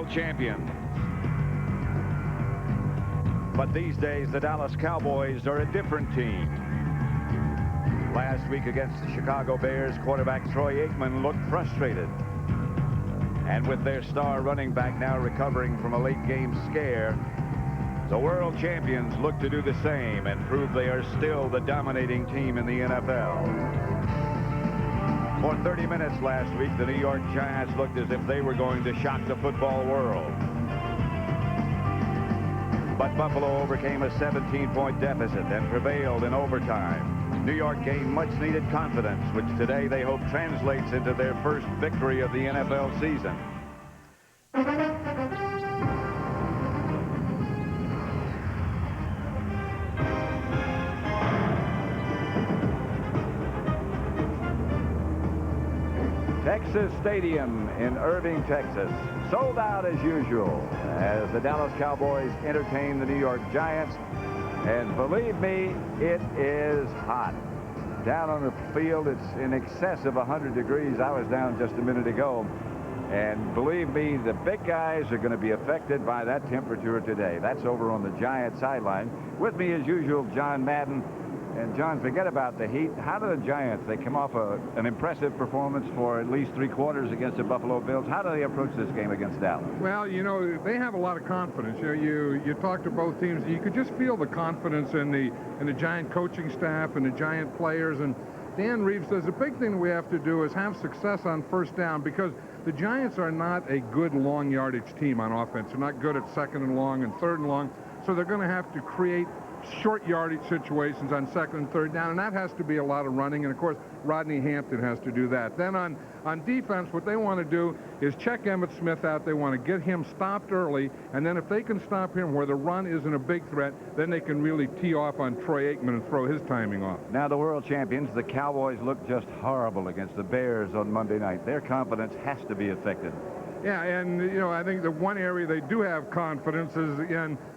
world champion. But these days, the Dallas Cowboys are a different team. Last week against the Chicago Bears, quarterback Troy Aikman looked frustrated. And with their star running back now recovering from a late game scare, the world champions look to do the same and prove they are still the dominating team in the NFL. For 30 minutes last week, the New York Giants looked as if they were going to shock the football world. But Buffalo overcame a 17-point deficit and prevailed in overtime. New York gained much-needed confidence, which today they hope translates into their first victory of the NFL season. Texas Stadium in Irving, Texas, sold out as usual as the Dallas Cowboys entertain the New York Giants. And believe me, it is hot. Down on the field, it's in excess of 100 degrees. I was down just a minute ago. And believe me, the big guys are going to be affected by that temperature today. That's over on the Giant sideline. With me, as usual, John Madden. And, John, forget about the heat. How do the Giants, they come off an impressive performance for at least 3 quarters against the Buffalo Bills. How do they approach this game against Dallas? Well, you know, they have a lot of confidence. You talk to both teams. You could just feel the confidence in the Giant coaching staff and the Giant players. And Dan Reeves says the big thing we have to do is have success on first down, because the Giants are not a good long yardage team on offense. They're not good at 2nd and long and 3rd and long. So they're going to have to create short yardage situations on 2nd and 3rd down, and that has to be a lot of running. And of course, Rodney Hampton has to do that. Then on defense, what they want to do is check Emmitt Smith out. They want to get him stopped early, and then if they can stop him where the run isn't a big threat, then they can really tee off on Troy Aikman and throw his timing off. Now, the world champions, the Cowboys, looked just horrible against the Bears on Monday night. Their confidence has to be affected. Yeah, and, you know, I think the one area they do have confidence is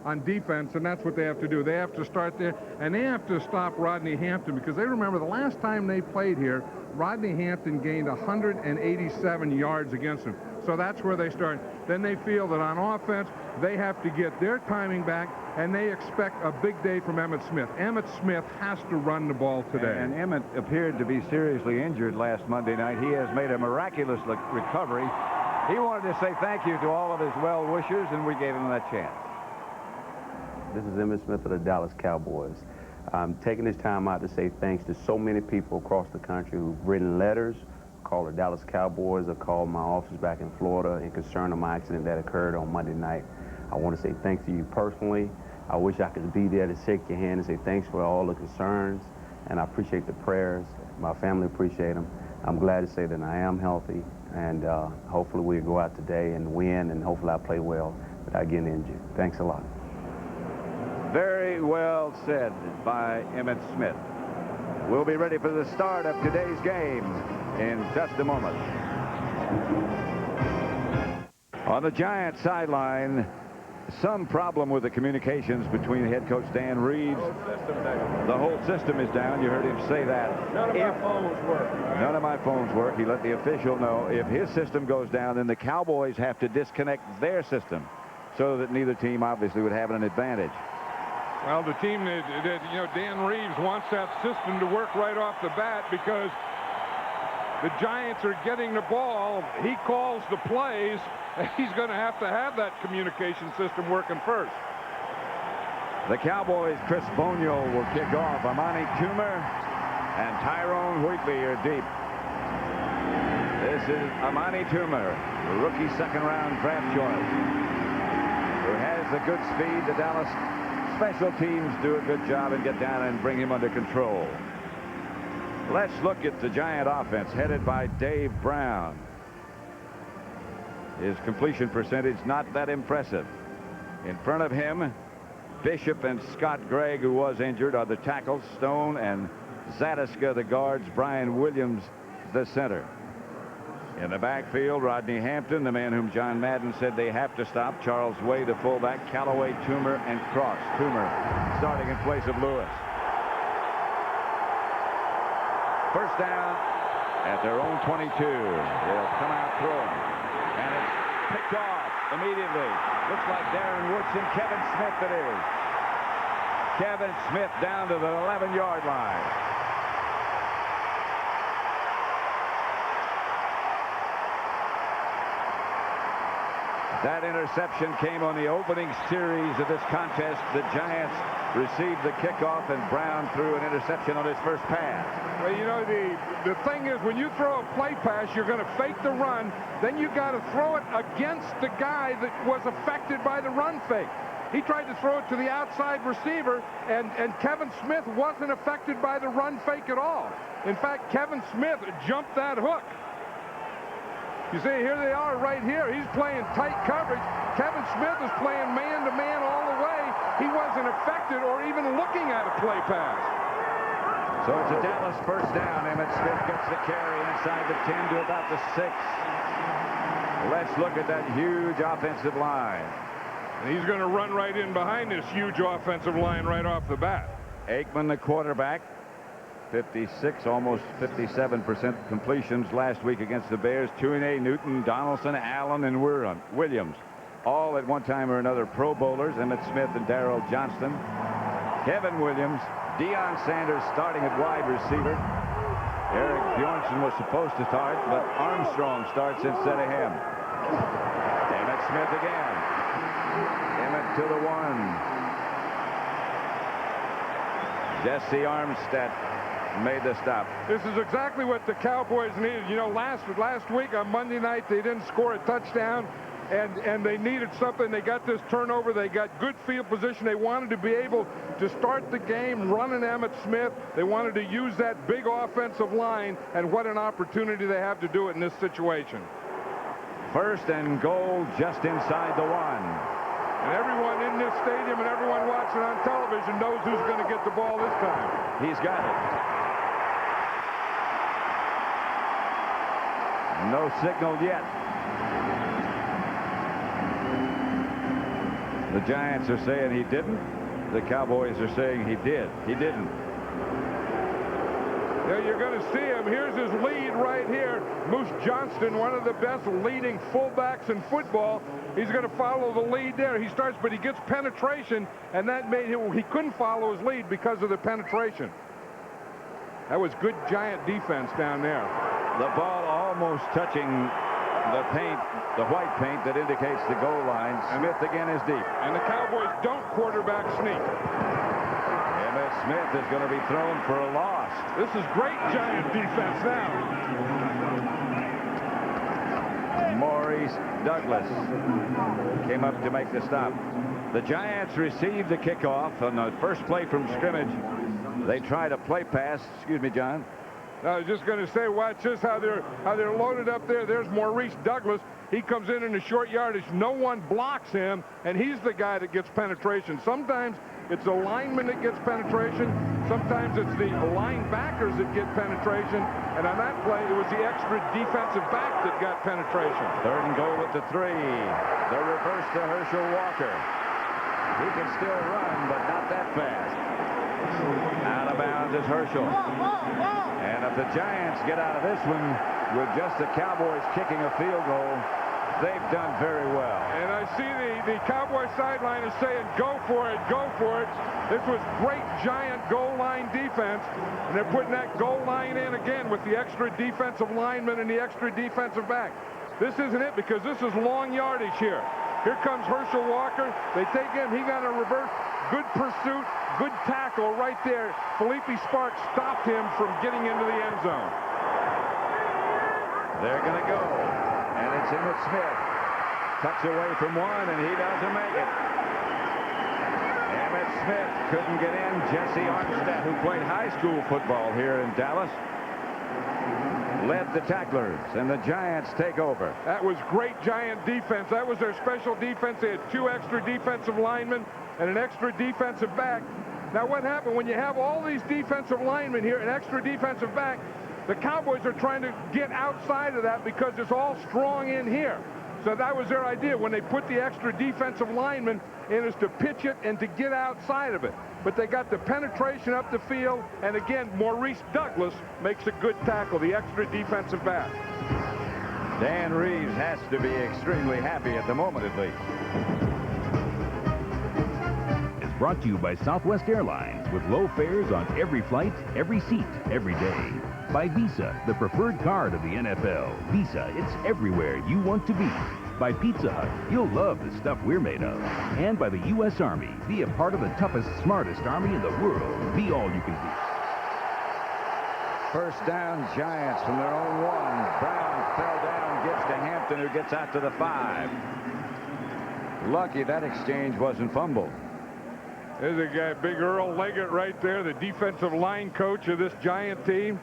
on defense, and that's what they have to do. They have to start there, and they have to stop Rodney Hampton, because they remember the last time they played here, Rodney Hampton gained 187 yards against them. So that's where they start. Then they feel that on offense, they have to get their timing back, and they expect a big day from Emmitt Smith. Emmitt Smith has to run the ball today. And Emmitt appeared to be seriously injured last Monday night. He has made a miraculous recovery. He wanted to say thank you to all of his well-wishers, and we gave him that chance. This is Emmitt Smith of the Dallas Cowboys. I'm taking this time out to say thanks to so many people across the country who've written letters, called the Dallas Cowboys, or called my office back in Florida in concern of my accident that occurred on Monday night. I want to say thanks to you personally. I wish I could be there to shake your hand and say thanks for all the concerns, and I appreciate the prayers. My family appreciate them. I'm glad to say that I am healthy, and hopefully we'll go out today and win, and hopefully I play well without getting injured. Thanks a lot. Very well said by Emmitt Smith. We'll be ready for the start of today's game in just a moment. On the Giants sideline, some problem with the communications between head coach Dan Reeves. The whole system is down. You heard him say that. None of my phones work. None of my phones work. He let the official know if his system goes down, then the Cowboys have to disconnect their system so that neither team obviously would have an advantage. Well, the team that you know, Dan Reeves wants that system to work right off the bat, because the Giants are getting the ball. He calls the plays, and he's going to have that communication system working first. The Cowboys, Chris Bonio will kick off. Amani Toomer and Tyrone Wheatley are deep. This is Amani Toomer, the rookie second-round draft choice, who has the good speed. The Dallas special teams do a good job and get down and bring him under control. Let's look at the Giant offense headed by Dave Brown. His completion percentage not that impressive. In front of him, Bishop and Scott Gregg, who was injured, are the tackles. Stone and Zadiska, the guards. Brian Williams, the center. In the backfield, Rodney Hampton, the man whom John Madden said they have to stop. Charles Way, the fullback. Callaway, Toomer, and Cross. Toomer starting in place of Lewis. First down at their own 22. They'll come out throwing. And it's picked off immediately. Looks like Darren Woodson. Kevin Smith it is. Kevin Smith down to the 11-yard line. That interception came on the opening series of this contest. The Giants received the kickoff, and Brown threw an interception on his first pass. Well, you know, the thing is, when you throw a play pass, you're going to fake the run. Then you got to throw it against the guy that was affected by the run fake. He tried to throw it to the outside receiver, and Kevin Smith wasn't affected by the run fake at all. In fact, Kevin Smith jumped that hook. You see, here they are right here. He's playing tight coverage. Kevin Smith is playing man-to-man all the way. He wasn't affected or even looking at a play pass. So it's a Dallas first down. Emmitt Smith gets the carry inside the 10 to about the 6. Let's look at that huge offensive line. And he's going to run right in behind this huge offensive line right off the bat. Aikman, the quarterback. 56, almost 57% completions last week against the Bears. Tuinei, Newton, Donaldson, Allen, and Williams. All at one time or another Pro Bowlers. Emmitt Smith and Darrell Johnston. Kevin Williams. Deion Sanders starting at wide receiver. Eric Bjornsson was supposed to start, but Armstrong starts instead of him. Emmitt Smith again. Emmitt to the 1. Jesse Armstead made the stop. This is exactly what the Cowboys needed. You know, last week on Monday night, they didn't score a touchdown, and they needed something. They got this turnover. They got good field position. They wanted to be able to start the game running Emmitt Smith. They wanted to use that big offensive line, and what an opportunity they have to do it in this situation. First and goal just inside the 1. And everyone in this stadium and everyone watching on television knows who's going to get the ball this time. He's got it. No signal yet. The Giants are saying he didn't. The Cowboys are saying he did. He didn't. Yeah, you're going to see him. Here's his lead right here. Moose Johnston, one of the best leading fullbacks in football. He's going to follow the lead there. He starts, but he gets penetration, and that made him, he couldn't follow his lead because of the penetration. That was good Giant defense down there. The ball almost touching the paint, the white paint that indicates the goal line. Smith again is deep. And the Cowboys don't quarterback sneak. Emmitt Smith is going to be thrown for a loss. This is great Giant defense now. Maurice Douglas came up to make the stop. The Giants received the kickoff on the first play from scrimmage. They tried a play pass. Excuse me, John. I was just going to say, watch this, how they're loaded up there. There's Maurice Douglas. He comes in the short yardage. No one blocks him, and he's the guy that gets penetration. Sometimes it's the lineman that gets penetration. Sometimes it's the linebackers that get penetration. And on that play, it was the extra defensive back that got penetration. Third and goal at the 3. The reverse to Herschel Walker. He can still run, but not that fast. Out of bounds is Herschel. And if the Giants get out of this one with just the Cowboys kicking a field goal, they've done very well. And I see the Cowboy sideline is saying, go for it, go for it. This was great Giant goal line defense. And they're putting that goal line in again with the extra defensive lineman and the extra defensive back. This isn't it, because this is long yardage here. Here comes Herschel Walker. They take him. He got a reverse. Good pursuit. Good tackle right there. Felipe Sparks stopped him from getting into the end zone. They're going to go. And it's Emmitt Smith. Tucks away from one, and he doesn't make it. Emmitt Smith couldn't get in. Jesse Armstead, who played high school football here in Dallas, led the tacklers, and the Giants take over. That was great Giant defense. That was their special defense. They had 2 extra defensive linemen and an extra defensive back. Now, what happened when you have all these defensive linemen here, an extra defensive back, the Cowboys are trying to get outside of that because it's all strong in here. So that was their idea. When they put the extra defensive lineman in, is to pitch it and to get outside of it. But they got the penetration up the field, and again, Maurice Douglas makes a good tackle, the extra defensive back. Dan Reeves has to be extremely happy at the moment, at least. It's brought to you by Southwest Airlines with low fares on every flight, every seat, every day. By Visa, the preferred card of the NFL. Visa, it's everywhere you want to be. By Pizza Hut, you'll love the stuff we're made of. And by the U.S. Army, be a part of the toughest, smartest Army in the world. Be all you can be. First down, Giants from their own 1. Brown fell down, gets to Hampton, who gets out to the 5. Lucky that exchange wasn't fumbled. There's a guy, Big Earl Leggett right there, the defensive line coach of this Giant team.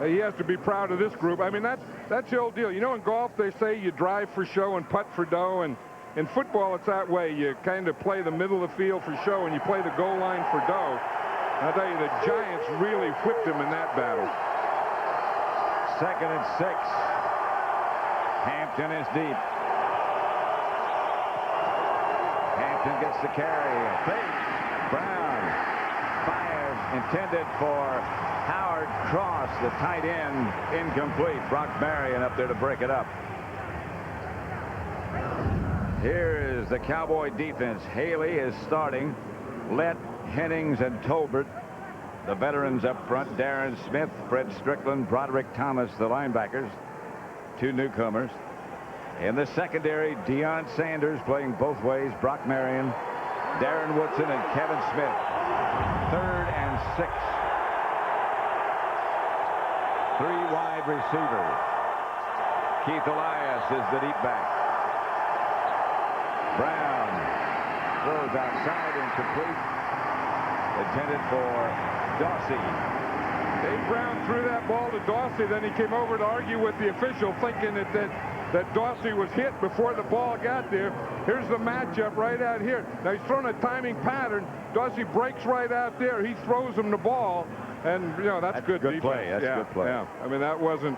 He has to be proud of this group. I mean, that's the old deal. You know, in golf, they say you drive for show and putt for dough. And in football, it's that way. You kind of play the middle of the field for show, and you play the goal line for dough. I'll tell you, the Giants really whipped him in that battle. 2nd and 6. Hampton is deep. Hampton gets the carry. Fake. Brown fires, intended for Howard Cross, the tight end, incomplete. Brock Marion up there to break it up. Here is the Cowboy defense. Haley is starting. Lett, Hennings, and Tolbert, the veterans up front. Darren Smith, Fred Strickland, Broderick Thomas, the linebackers. 2 newcomers. In the secondary, Deion Sanders playing both ways. Brock Marion, Darren Woodson, and Kevin Smith. 3rd and 6. 3 wide receivers. Keith Elias is the deep back. Brown throws outside, incomplete. Intended for Dawsey. Dave Brown threw that ball to Dawsey, then he came over to argue with the official, thinking that Dawsey was hit before the ball got there. Here's the matchup right out here. Now he's throwing a timing pattern. Dawsey breaks right out there. He throws him the ball, and you know that's good defense. Play. That's yeah, good play. Yeah. I mean, that wasn't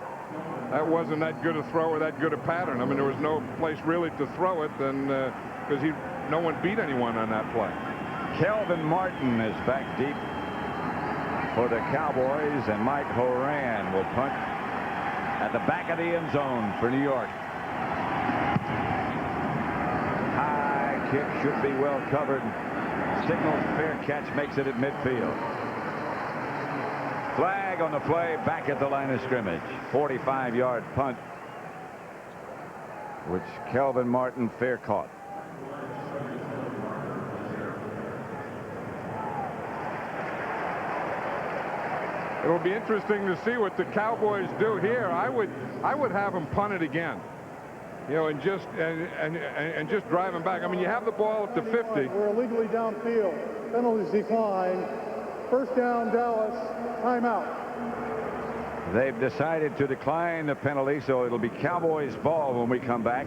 that good a throw or that good a pattern. I mean, there was no place really to throw it, and because no one beat anyone on that play. Kelvin Martin is back deep for the Cowboys, and Mike Horan will punt at the back of the end zone for New York. High kick should be well covered. Signals fair catch, makes it at midfield. Flag on the play, back at the line of scrimmage. 45-yard punt, which Kelvin Martin fair caught. It'll be interesting to see what the Cowboys do here. I would have them punt it again, you know, and just drive them back. I mean, you have the ball at the 50. We're illegally downfield. Penalties decline. First down, Dallas. Timeout. They've decided to decline the penalty, so it'll be Cowboys ball when we come back.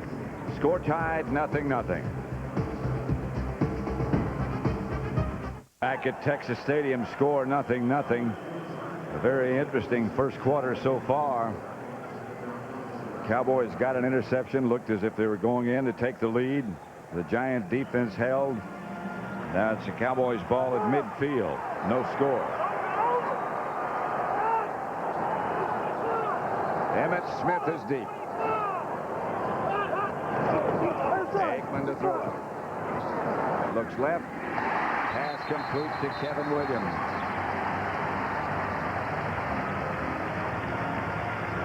Score tied, 0-0. Back at Texas Stadium, score 0-0. A very interesting first quarter so far. Cowboys got an interception, looked as if they were going in to take the lead. The Giant defense held. Now it's the Cowboys ball at midfield. No score. Emmett Smith is deep. Aikman to throw it. Looks left. Pass complete to Kevin Williams.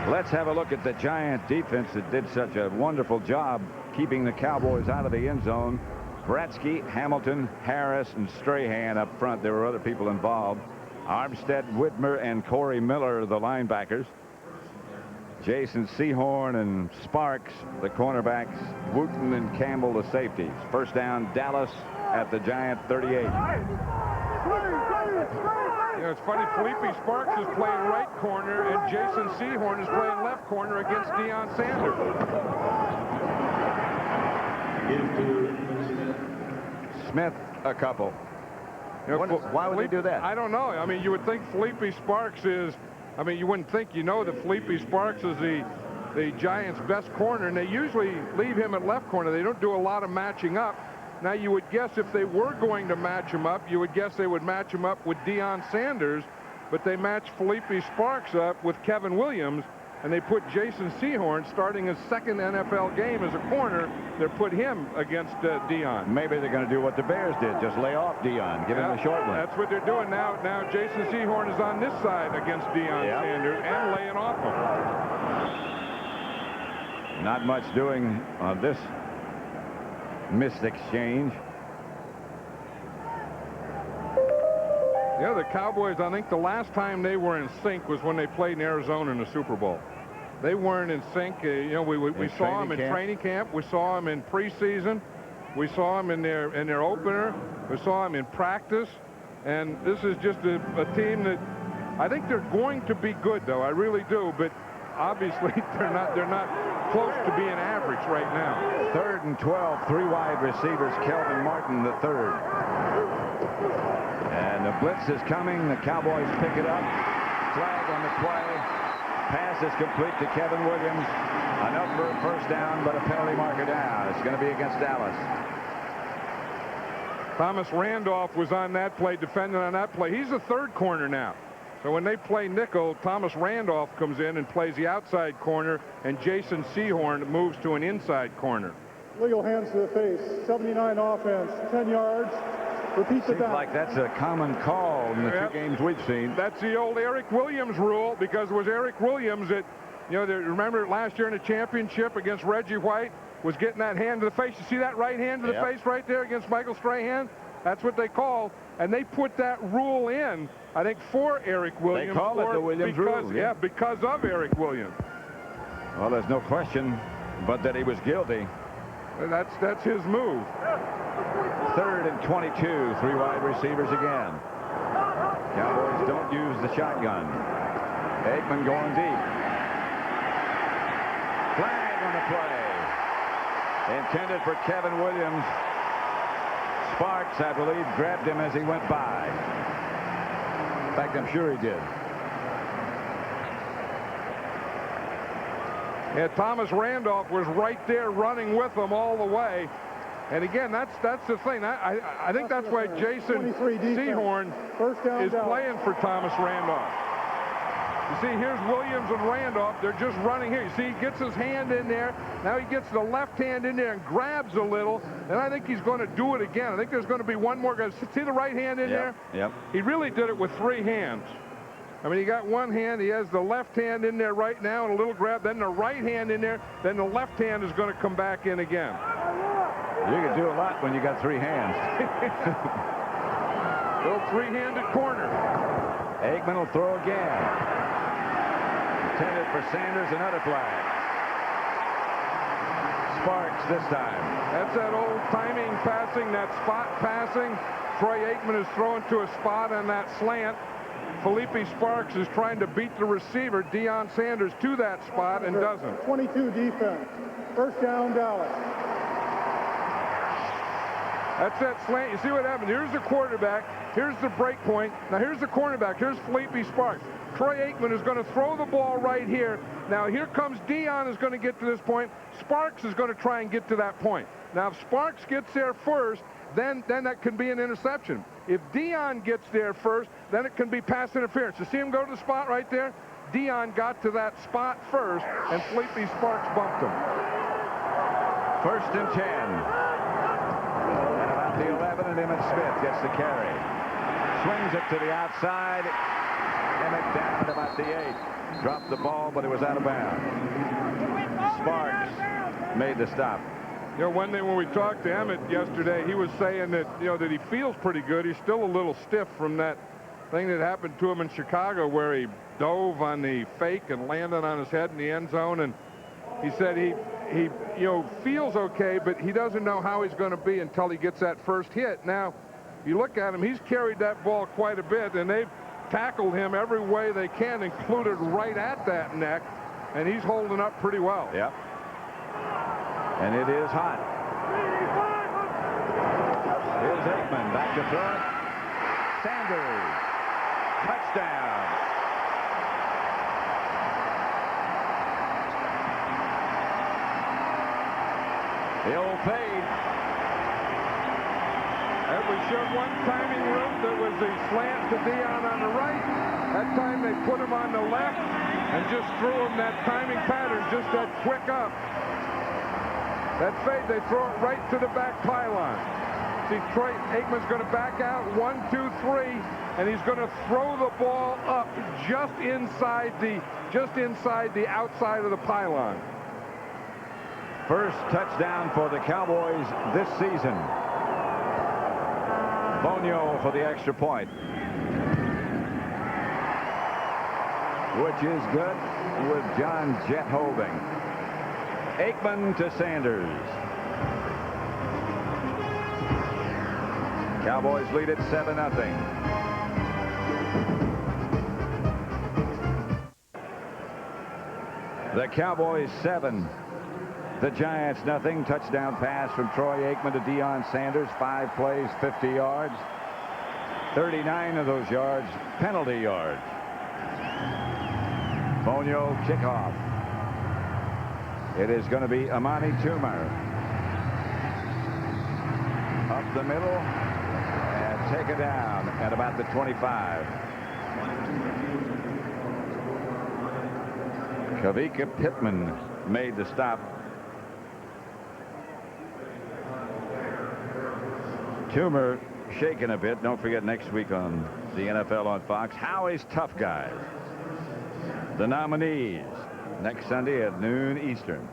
Let's have a look at the Giant defense that did such a wonderful job keeping the Cowboys out of the end zone. Bratsky, Hamilton, Harris, and Strahan up front. There were other people involved. Armstead, Whitmer, and Corey Miller, the linebackers. Jason Sehorn and Sparks, the cornerbacks. Wooten and Campbell, the safeties. First down, Dallas at the Giant 38. You know, it's funny, Felipe Sparks is playing right corner, and Jason Sehorn is playing left corner against Deion Sanders. Smith, a couple. You know, why would they do that? I don't know. I mean, you would think Felipe Sparks is, I mean, you wouldn't think, you know, that Felipe Sparks is the Giants' best corner, and they usually leave him at left corner. They don't do a lot of matching up. Now, you would guess if they were going to match him up, you would guess they would match him up with Deion Sanders, but they matched Felipe Sparks up with Kevin Williams, and they put Jason Sehorn, starting his second NFL game as a corner, they put him against Deion. Maybe they're going to do what the Bears did, just lay off Deion, give him a short one. That's what they're doing now. Now Jason Sehorn is on this side against Deion Sanders and laying off him. Not much doing on this missed exchange. Yeah, the Cowboys, I think the last time they were in sync was when they played in Arizona in the Super Bowl. They weren't in sync. You know, we saw them in training camp. We saw them in preseason. We saw them in their opener. We saw them in practice. And this is just a team that I think they're going to be good, though. I really do. But obviously they're not close to being average right now. 3rd and 12, 3 wide receivers. Kelvin Martin, the third. And the blitz is coming. The Cowboys pick it up. Flag on the play. Pass is complete to Kevin Williams. Enough for a first down, but a penalty marker down. It's going to be against Dallas. Thomas Randolph was on that play, defending on that play. He's the third corner now. So when they play nickel, Thomas Randolph comes in and plays the outside corner, and Jason Sehorn moves to an inside corner. Legal hands to the face. 79 offense, 10 yards. Repeat the Seems down. like that's a common call in the 2 games we've seen. That's the old Eric Williams rule, because it was Eric Williams that, you know, remember last year in the championship against Reggie White, was getting that hand to the face. You see that right hand to the face right there against Michael Strahan? That's what they called. And they put that rule in, I think, for Eric Williams. They call it the Williams rule. Yeah, because of Eric Williams. Well, there's no question but that he was guilty. And that's his move. 3rd and 22, 3 wide receivers again. Cowboys don't use the shotgun. Aikman going deep. Flag on the play. Intended for Kevin Williams. Sparks, I believe, grabbed him as he went by. In fact, I'm sure he did. Yeah, Thomas Randolph was right there running with them all the way. And again, that's the thing. I think that's why Jason Sehorn is playing for Thomas Randolph. You see, here's Williams and Randolph. They're just running here. You see, he gets his hand in there. Now he gets the left hand in there and grabs a little. And I think he's going to do it again. I think there's going to be one more guy. See the right hand in there? Yep. He really did it with 3 hands. I mean, he got one hand. He has the left hand in there right now and a little grab. Then the right hand in there. Then the left hand is going to come back in again. You can do a lot when you got 3 hands. Little 3-handed corner. Aikman will throw again. Intended for Sanders, another flag. Sparks this time. That's that old timing passing, that spot passing. Troy Aikman is throwing to a spot on that slant. Felipe Sparks is trying to beat the receiver, Deion Sanders, to that spot and doesn't. 22 defense. First down, Dallas. That's that slant. You see what happened? Here's the quarterback. Here's the break point. Now here's the cornerback. Here's Felipe Sparks. Troy Aikman is going to throw the ball right here. Now here comes Deion is going to get to this point. Sparks is going to try and get to that point. Now if Sparks gets there first, then that can be an interception. If Deion gets there first, then it can be pass interference. You see him go to the spot right there? Deion got to that spot first, and Felipe Sparks bumped him. 1st and 10. And about the 11, and Emmitt Smith gets the carry. Swings it to the outside. Emmitt down at about the 8. Dropped the ball, but it was out of bounds. Sparks made the stop. You know, one thing when we talked to Emmitt yesterday, he was saying that, you know, that he feels pretty good. He's still a little stiff from that thing that happened to him in Chicago where he dove on the fake and landed on his head in the end zone. And he said he you know, feels okay, but he doesn't know how he's going to be until he gets that first hit. Now, you look at him, he's carried that ball quite a bit, and they've tackled him every way they can, included right at that neck, and he's holding up pretty well. Yep. And it is hot. Here's Aikman back to throw it. Sanders. Touchdown. The old fade. And we showed one timing route that was the slant to Deion on the right. That time they put him on the left. and just threw him that timing pattern, just that quick up. That fade, they throw it right to the back pylon. See, Aikman's going to back out, 1, 2, 3, and he's going to throw the ball up just inside the outside of the pylon. First touchdown for the Cowboys this season. Bonio for the extra point, which is good with John Jet holding. Aikman to Sanders. Cowboys lead at 7-0. The Cowboys 7. The Giants nothing. Touchdown pass from Troy Aikman to Deion Sanders. 5 plays, 50 yards. 39 of those yards, penalty yards. Bonio kickoff. It is going to be Amani Toomer. Up the middle and take it down at about the 25. Kavika Pittman made the stop. Toomer shaking a bit. Don't forget next week on the NFL on Fox, Howie's Tough Guys. The nominees next Sunday at noon Eastern.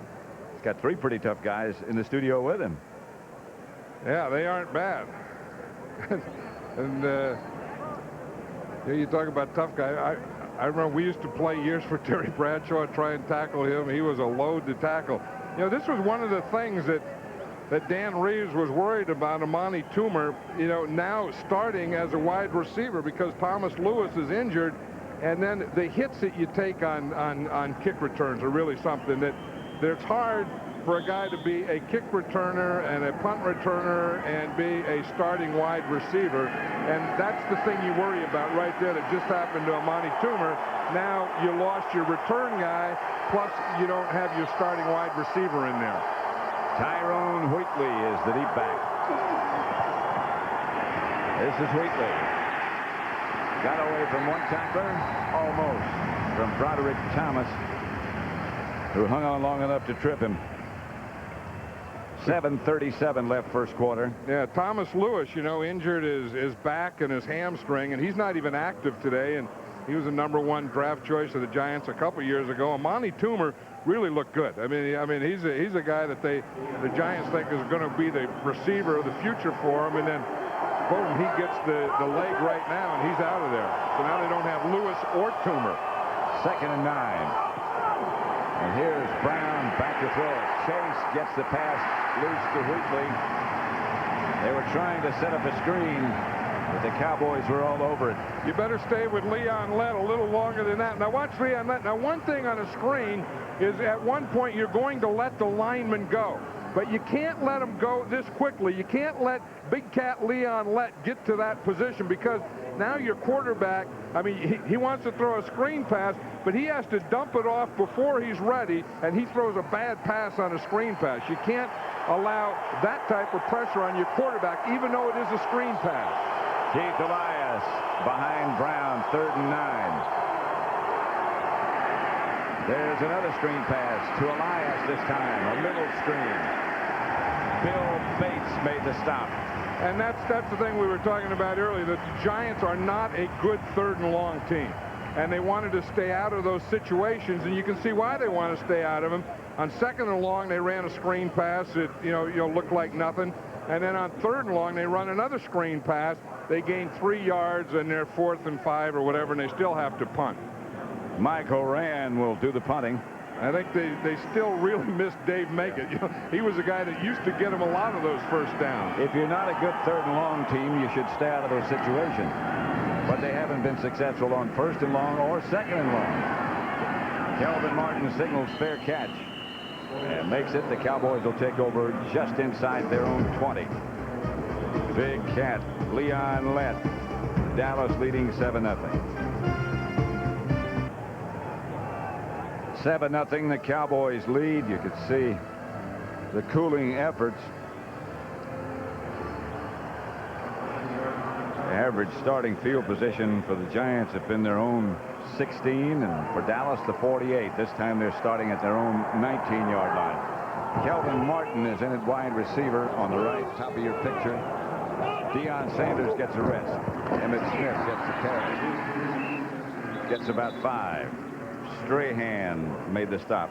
He's got 3 pretty tough guys in the studio with him. Yeah, they aren't bad. And you talk about tough guy. I remember we used to play years for Terry Bradshaw and try and tackle him. He was a load to tackle. You know, this was one of the things that Dan Reeves was worried about Amani Toomer, you know, now starting as a wide receiver because Thomas Lewis is injured, and then the hits that you take on kick returns are really something that it's hard for a guy to be a kick returner and a punt returner and be a starting wide receiver, and that's the thing you worry about right there. That just happened to Amani Toomer. Now you lost your return guy, plus you don't have your starting wide receiver in there. Tyrone Wheatley is the deep back. This is Wheatley. Got away from one tackler, almost, from Broderick Thomas, who hung on long enough to trip him. 7:37 left first quarter. Yeah, Thomas Lewis, you know, injured his back and his hamstring, and he's not even active today, and he was a #1 draft choice of the Giants a couple years ago. Amani Toomer really looked good. I mean, he's a guy that the Giants think is going to be the receiver of the future for him, and then boom, he gets the leg right now, and he's out of there. So now they don't have Lewis or Toomer. 2nd and 9. And here's Brown back to throw it. Chase gets the pass loose to Wheatley. They were trying to set up a screen, but the Cowboys were all over it. You better stay with Leon Lett a little longer than that. Now watch Leon Lett. Now one thing on a screen is at one point you're going to let the lineman go. But you can't let him go this quickly. You can't let Big Cat Leon Lett get to that position because now your quarterback, I mean, he wants to throw a screen pass, but he has to dump it off before he's ready, and he throws a bad pass on a screen pass. You can't allow that type of pressure on your quarterback, even though it is a screen pass. Keith Elias behind Brown, 3rd and 9. There's another screen pass to Elias this time, a middle screen. Bill Bates made the stop. And that's the thing we were talking about earlier, that the Giants are not a good 3rd and long team. And they wanted to stay out of those situations, and you can see why they want to stay out of them. On 2nd and long, they ran a screen pass that, you know, looked like nothing. And then on 3rd and long, they run another screen pass. They gain 3 yards, and they're 4th and 5 or whatever, and they still have to punt. Mike Horan will do the punting. I think they still really miss Dave Makett. You know, he was a guy that used to get him a lot of those first downs. If you're not a good 3rd and long team, you should stay out of those situations. But they haven't been successful on 1st and long or 2nd and long. Kelvin Martin signals fair catch and makes it. The Cowboys will take over just inside their own 20. Big Cat, Leon Lett. Dallas leading 7-0. 7-0, the Cowboys lead. You could see the cooling efforts. Average starting field position for the Giants have been their own 16, and for Dallas the 48. This time they're starting at their own 19-yard line. Kelvin Martin is in at wide receiver on the right, top of your picture. Deion Sanders gets a rest. Emmitt Smith gets the carry. Gets about 5. Strahan made the stop.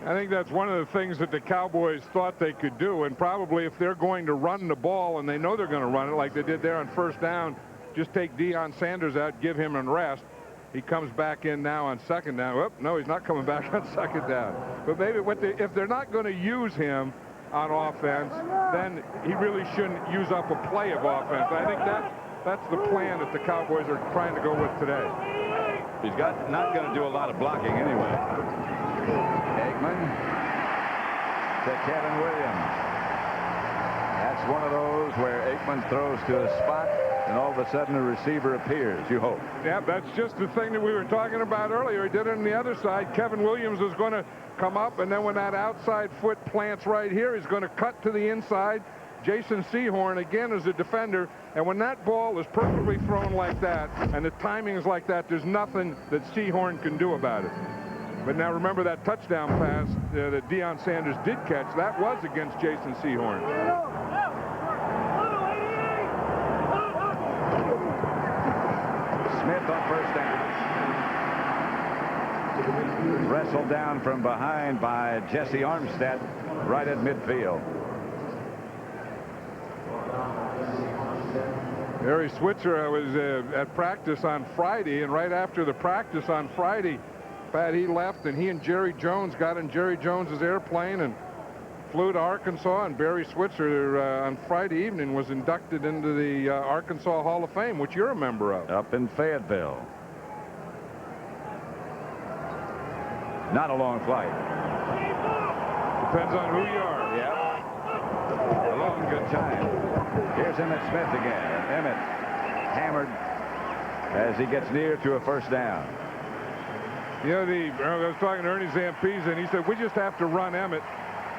I think that's one of the things that the Cowboys thought they could do, and probably if they're going to run the ball and they know they're going to run it like they did there on first down, just take Deion Sanders out, give him a rest. He comes back in now on second down. Whoop, no, he's not coming back on second down. But maybe if they're not going to use him on offense, then he really shouldn't use up a play of offense. I think that's the plan that the Cowboys are trying to go with today. He's not going to do a lot of blocking anyway. Aikman to Kevin Williams. That's one of those where Aikman throws to a spot and all of a sudden a receiver appears, you hope. Yeah, that's just the thing that we were talking about earlier. He did it on the other side. Kevin Williams is going to come up, and then when that outside foot plants right here, he's going to cut to the inside. Jason Sehorn, again, is a defender, and when that ball is perfectly thrown like that and the timing is like that, there's nothing that Sehorn can do about it. But now remember that touchdown pass that Deion Sanders did catch. That was against Jason Sehorn. Smith on first down. Wrestled down from behind by Jesse Armstead right at midfield. Barry Switzer was at practice on Friday, and right after the practice on Friday, Pat, he left, and he and Jerry Jones got in Jerry Jones's airplane and flew to Arkansas, and Barry Switzer on Friday evening was inducted into the Arkansas Hall of Fame, which you're a member of. Up in Fayetteville. Not a long flight. Depends on who you are. Yeah. A long good time. Here's Emmitt Smith again. And Emmitt hammered as he gets near to a first down. You know, I was talking to Ernie Zampese, and he said, we just have to run Emmitt.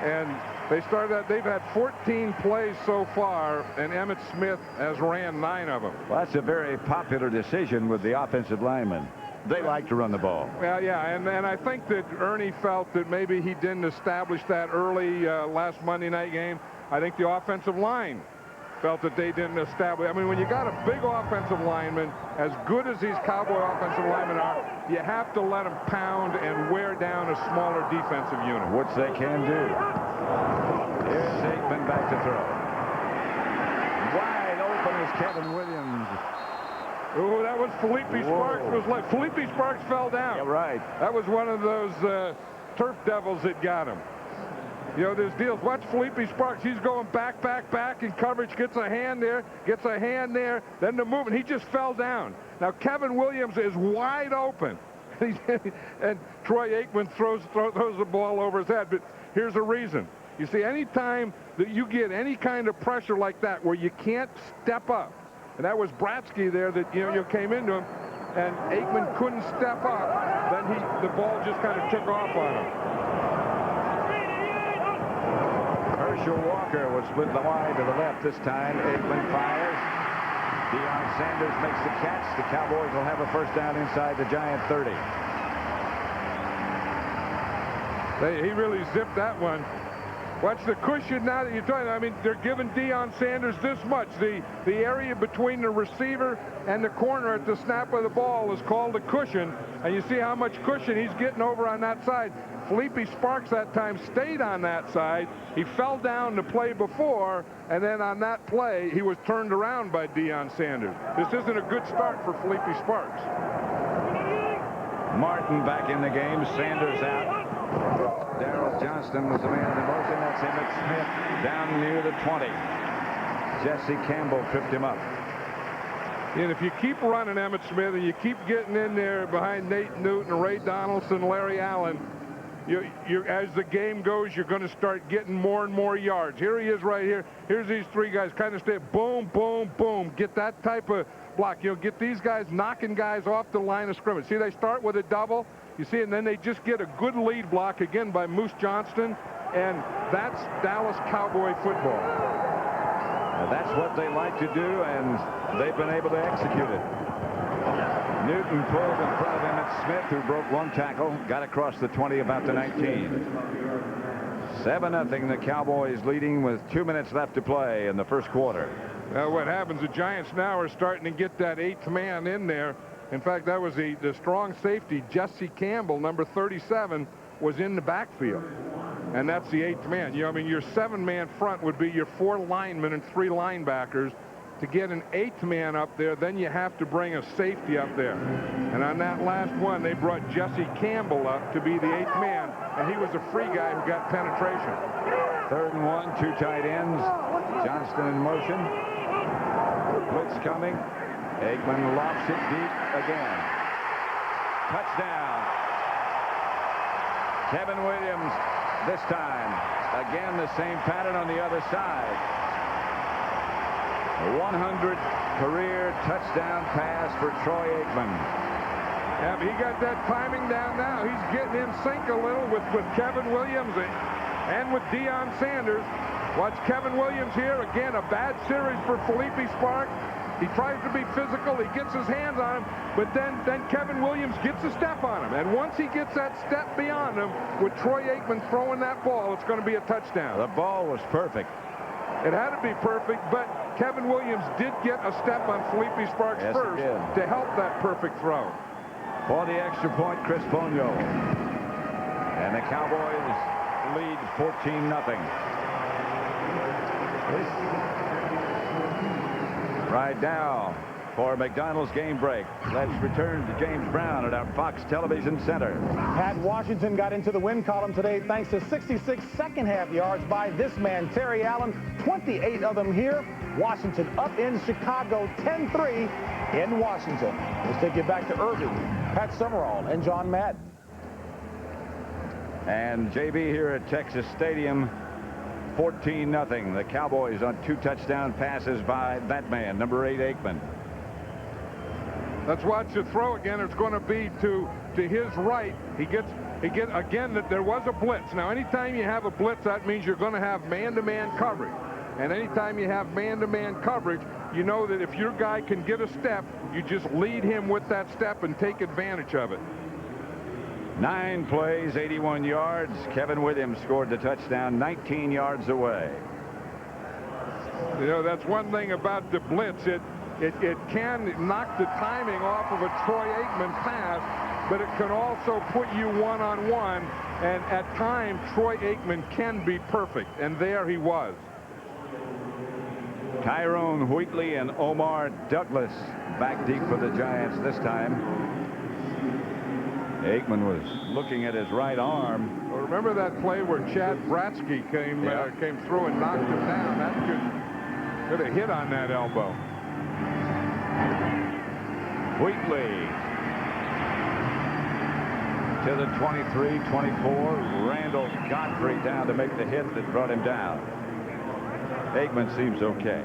And they started that. They've had 14 plays so far, and Emmitt Smith has ran 9 of them. Well, that's a very popular decision with the offensive linemen. They like to run the ball. Well, yeah, and I think that Ernie felt that maybe he didn't establish that early last Monday night game. I think the offensive line felt that they didn't establish. I mean, when you got a big offensive lineman, as good as these Cowboy offensive linemen are, you have to let them pound and wear down a smaller defensive unit. Which they can do. Here's Aikman back to throw. Wide open is Kevin Williams. Oh, that was Felipe Sparks. Was like Felipe Sparks fell down. Yeah, right. That was one of those turf devils that got him. You know, there's deals. Watch Felipe Sparks. He's going back, back, back in coverage. Gets a hand there. Gets a hand there. Then the movement. He just fell down. Now, Kevin Williams is wide open. And Troy Aikman throws the ball over his head. But here's the reason. You see, any time that you get any kind of pressure like that where you can't step up, and that was Bratsky there that, you came into him, and Aikman couldn't step up, then the ball just kind of took off on him. Herschel Walker was split the wide to the left this time. Aikman fires. Deion Sanders makes the catch. The Cowboys will have a first down inside the Giant 30. He really zipped that one. Watch the cushion now that you're talking. I mean, they're giving Deion Sanders this much. The area between the receiver and the corner at the snap of the ball is called a cushion. And you see how much cushion he's getting over on that side. Felipe Sparks that time stayed on that side. He fell down the play before, and then on that play, he was turned around by Deion Sanders. This isn't a good start for Felipe Sparks. Martin back in the game. Sanders out. Darrell Johnston was the man in the motion. That's Emmitt Smith down near the 20. Jesse Campbell tripped him up. And if you keep running Emmitt Smith and you keep getting in there behind Nate Newton, Ray Donaldson, Larry Allen, as the game goes, you're going to start getting more and more yards. Here he is right here. Here's these 3 guys kind of stay boom, boom, boom. Get that type of block. Get these guys knocking guys off the line of scrimmage. See, they start with a double. You see, and then they just get a good lead block again by Moose Johnston, and that's Dallas Cowboy football. That's what they like to do, and they've been able to execute it. Newton pulled in front of Emmitt Smith, who broke one tackle, got across the 20, about the 19. 7-0, the Cowboys leading with 2 minutes left to play in the first quarter. What happens, the Giants now are starting to get that 8th man in there. In fact, that was the strong safety, Jesse Campbell, number 37, was in the backfield. And that's the 8th man. You know, I mean, your 7-man front would be your 4 linemen and 3 linebackers. To get an 8th man up there, then you have to bring a safety up there. And on that last one, they brought Jesse Campbell up to be the 8th man, and he was a free guy who got penetration. 3rd and 1, 2 tight ends. Johnston in motion. Blitz coming. Aikman lofts it deep again. Touchdown. Kevin Williams this time. Again, the same pattern on the other side. A 100 career touchdown pass for Troy Aikman. Yeah, he got that timing down now. He's getting in sync a little with Kevin Williams and with Deion Sanders. Watch Kevin Williams here. Again, a bad series for Felipe Sparks. He tries to be physical. He gets his hands on him, but then Kevin Williams gets a step on him. And once he gets that step beyond him, with Troy Aikman throwing that ball, it's going to be a touchdown. The ball was perfect. It had to be perfect, but Kevin Williams did get a step on Felipe Sparks first to help that perfect throw. For the extra point, Chris Ponyo. And the Cowboys lead 14-0. Right now, for McDonald's game break, let's return to James Brown at our Fox Television Center. Pat Washington got into the win column today thanks to 66 second-half yards by this man, Terry Allen. 28 of them here. Washington up in Chicago, 10-3 in Washington. Let's take you back to Irving, Pat Summerall, and John Madden. And JB here at Texas Stadium, 14-0. The Cowboys on 2 touchdown passes by that man, number 8, Aikman. Let's watch the throw again. It's going to be to his right. He gets again that there was a blitz. Now, anytime you have a blitz, that means you're going to have man-to-man coverage. And anytime you have man-to-man coverage, you know that if your guy can get a step, you just lead him with that step and take advantage of it. 9 plays, 81 yards. Kevin Williams scored the touchdown 19 yards away. You know, that's one thing about the blitz. It can knock the timing off of a Troy Aikman pass, but it can also put you one-on-one. And at times, Troy Aikman can be perfect, and there he was. Tyrone Wheatley and Omar Douglas back deep for the Giants this time. Aikman was looking at his right arm. Well, remember that play where Chad Bratsky came through and knocked him down? That could have hit on that elbow. Wheatley to the 23, 24. Randall Godfrey down to make the hit that brought him down. Aikman seems okay.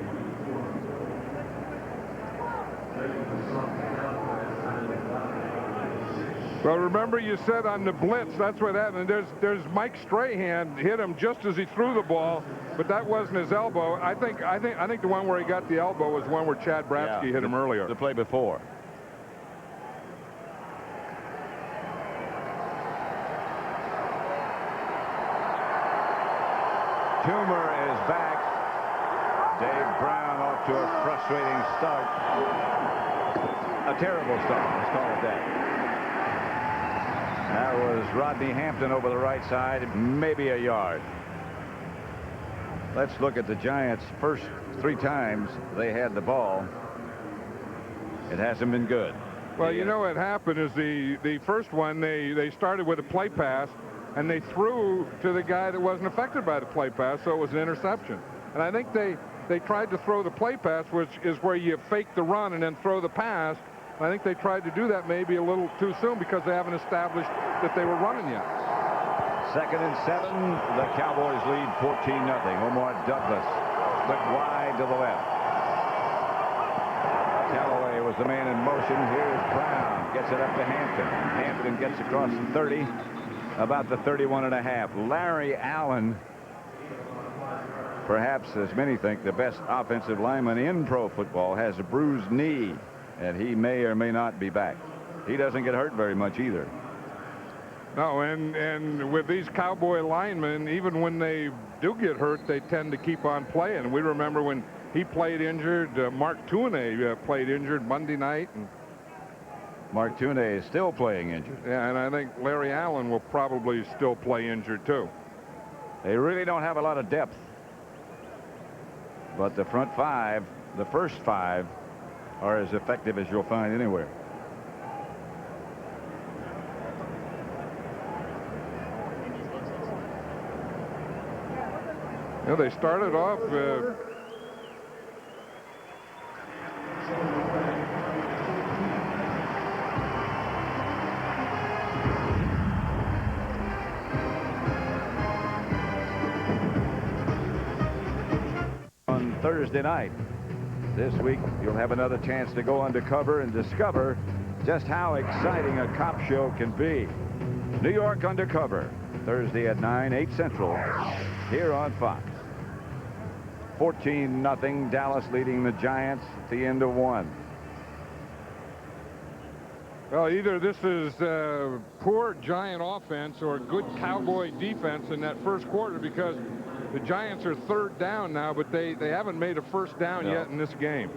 Well, remember you said on the blitz, that's what happened. There's Mike Strahan hit him just as he threw the ball, but that wasn't his elbow. I think the one where he got the elbow was one where Chad Bratsky hit him earlier. The play before. Toomer is back. Dave Brown off to a frustrating start. A terrible start, let's call it that. That was Rodney Hampton over the right side, maybe a yard. Let's look at the Giants' first 3 times they had the ball. It hasn't been good. Well, you know what happened is the first one, they started with a play pass, and they threw to the guy that wasn't affected by the play pass, so it was an interception. And I think they tried to throw the play pass, which is where you fake the run and then throw the pass. I think they tried to do that maybe a little too soon because they haven't established that they were running yet. 2nd and 7. The Cowboys lead 14-0. Omar Douglas split wide to the left. Callaway was the man in motion. Here's Brown. Gets it up to Hampton. Hampton gets across the 30. About the 31.5. Larry Allen perhaps, as many think, the best offensive lineman in pro football, has a bruised knee, and he may or may not be back. He doesn't get hurt very much either. No, and with these Cowboy linemen, even when they do get hurt, they tend to keep on playing. We remember when he played injured, Mark Tuinei played injured Monday night. And Mark Tuinei is still playing injured. yeah, and I think Larry Allen will probably still play injured too. They really don't have a lot of depth. But the front five, the first five, are as effective as you'll find anywhere. Yeah, they started off on Thursday night. This week, you'll have another chance to go undercover and discover just how exciting a cop show can be. New York Undercover, Thursday at 9, 8 Central, here on Fox. 14-0, Dallas leading the Giants at the end of one. well, either this is poor Giant offense or good Cowboy defense in that first quarter, because the Giants are third down now, but they haven't made a first down yet in this game.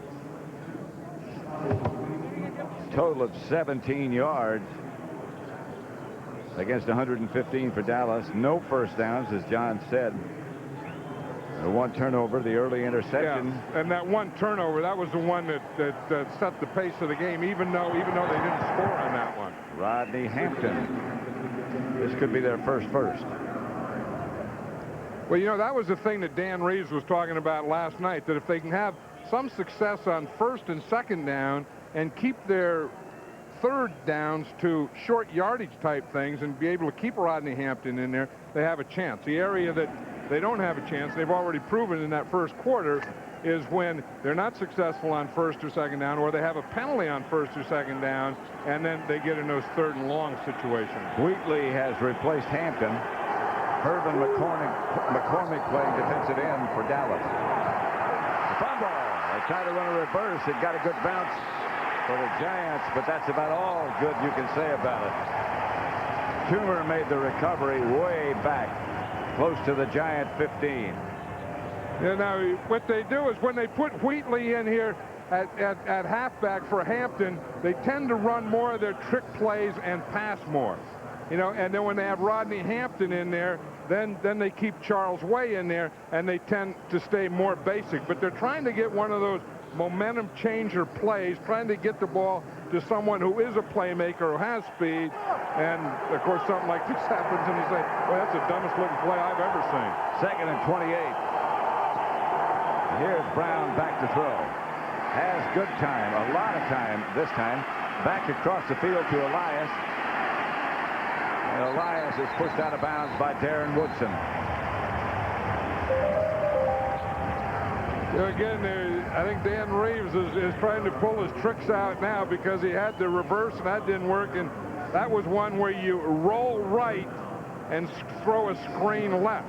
Total of 17 yards against 115 for Dallas. No first downs, as John said. The one turnover, the early interception. Yeah, and that one turnover, that was the one that set the pace of the game, even though they didn't score on that one. Rodney Hampton. This could be their first. Well, you know, that was the thing that Dan Reeves was talking about last night, that if they can have some success on first and second down and keep their third downs to short yardage type things and be able to keep Rodney Hampton in there, they have a chance. The area that they don't have a chance, they've already proven in that first quarter, is when they're not successful on first or second down, or they have a penalty on first or second down, and then they get in those third and long situations. Wheatley has replaced Hampton. Irving McCormick playing defensive end for Dallas. The fumble. They try to run a reverse. It got a good bounce for the Giants, but that's about all good you can say about it. Toomer made the recovery way back, close to the Giant 15. Yeah, now what they do is when they put Wheatley in here at halfback for Hampton, they tend to run more of their trick plays and pass more. You know, and then when they have Rodney Hampton in there, then they keep Charles Way in there, and they tend to stay more basic. But they're trying to get one of those momentum changer plays, trying to get the ball to someone who is a playmaker, who has speed. And, of course, something like this happens, and you say, well, that's the dumbest looking play I've ever seen. 2nd and 28. Here's Brown back to throw. Has good time, a lot of time this time. Back across the field to Elias. And Elias is pushed out of bounds by Darren Woodson. You know, again, I think Dan Reeves is trying to pull his tricks out now, because he had the reverse and that didn't work, and that was one where you roll right and throw a screen left.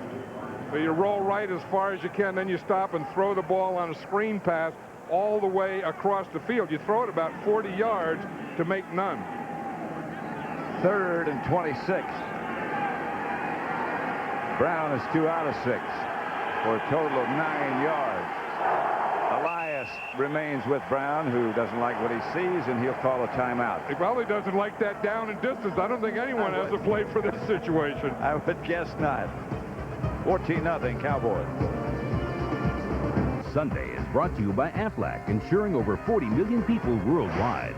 So you roll right as far as you can, then you stop and throw the ball on a screen pass all the way across the field. You throw it about 40 yards to make none. 3rd and 26. Brown is 2 out of 6 for a total of 9 yards. Elias remains with Brown, who doesn't like what he sees, and he'll call a timeout. He probably doesn't like that down and distance. I don't think anyone has a play for this situation. I would guess not. 14-0 Cowboys. Sunday is brought to you by Aflac, insuring over 40 million people worldwide.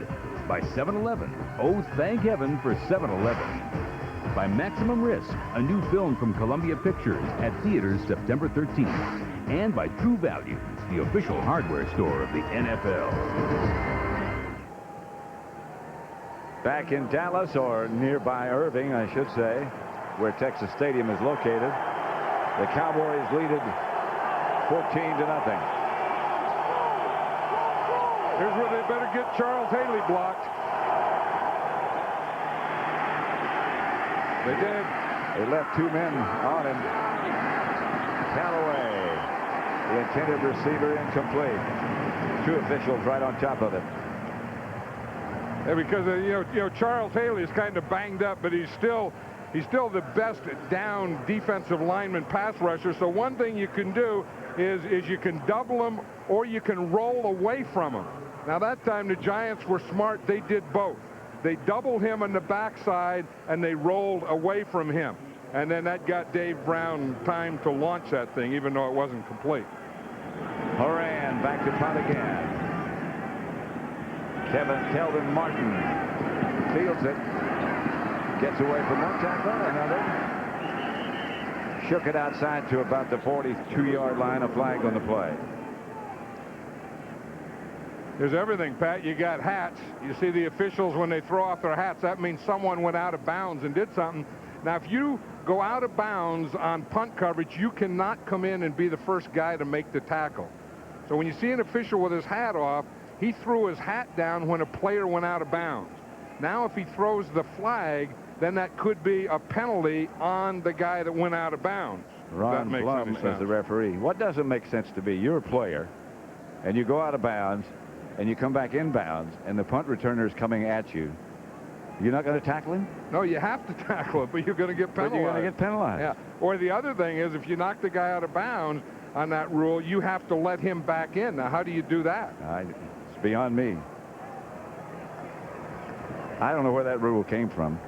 By 7-Eleven. Oh, thank heaven for 7-Eleven. By Maximum Risk, a new film from Columbia Pictures at theaters September 13th. And by True Value, the official hardware store of the NFL. Back in Dallas, or nearby Irving, I should say, where Texas Stadium is located, the Cowboys lead it 14-0. Here's where they better get Charles Haley blocked. They did. They left 2 men on him. Callaway intended receiver incomplete. Two officials right on top of it. Yeah, because Charles Haley is kind of banged up, but he's still the best down defensive lineman pass rusher. So one thing you can do is you can double him or you can roll away from him. Now that time the Giants were smart. They did both. They doubled him on the backside and they rolled away from him. And then that got Dave Brown time to launch that thing, even though it wasn't complete. Horan back to punt again. Kelvin Martin fields it. Gets away from one tackle, another. Shook it outside to about the 42-yard line. A flag on the play. There's everything, Pat. You got hats. You see the officials when they throw off their hats. That means someone went out of bounds and did something. Now, if you go out of bounds on punt coverage, you cannot come in and be the first guy to make the tackle. So when you see an official with his hat off, he threw his hat down when a player went out of bounds. Now, if he throws the flag, then that could be a penalty on the guy that went out of bounds. Ron Blum is the referee. What doesn't make sense to be, you're a player, and you go out of bounds, and you come back in bounds, and the punt returner is coming at you. You're not going to tackle him? No, you have to tackle him, but you're going to get penalized. But you're going to get penalized. Yeah. Or the other thing is, if you knock the guy out of bounds on that rule, you have to let him back in. Now, how do you do that? It's beyond me. I don't know where that rule came from.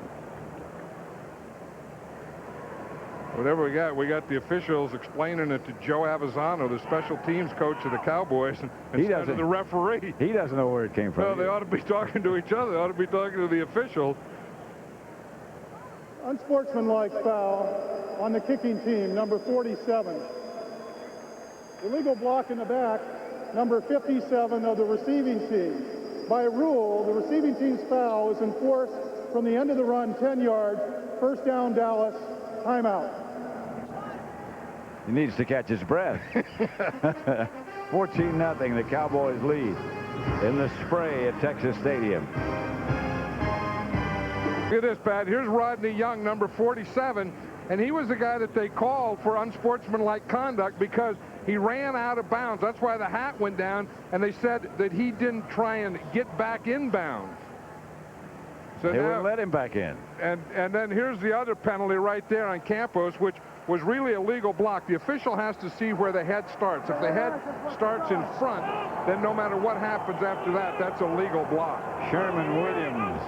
Whatever we got the officials explaining it to Joe Avizano, the special teams coach of the Cowboys, instead of the referee. He doesn't know where it came from. Well, they ought to be talking to each other. They ought to be talking to the officials. Unsportsmanlike foul on the kicking team, number 47. Illegal block in the back, number 57 of the receiving team. By rule, the receiving team's foul is enforced from the end of the run, 10 yards, first down Dallas, timeout. He needs to catch his breath. 14-0, the Cowboys lead in the spray at Texas Stadium. Look at this, Pat. Here's Rodney Young, number 47, and he was the guy that they called for unsportsmanlike conduct because he ran out of bounds. That's why the hat went down, and they said that he didn't try and get back in bounds. So they wouldn't let him back in. And then here's the other penalty right there on Campos, which was really a legal block. The official has to see where the head starts. If the head starts in front, then no matter what happens after that, that's a legal block. Sherman Williams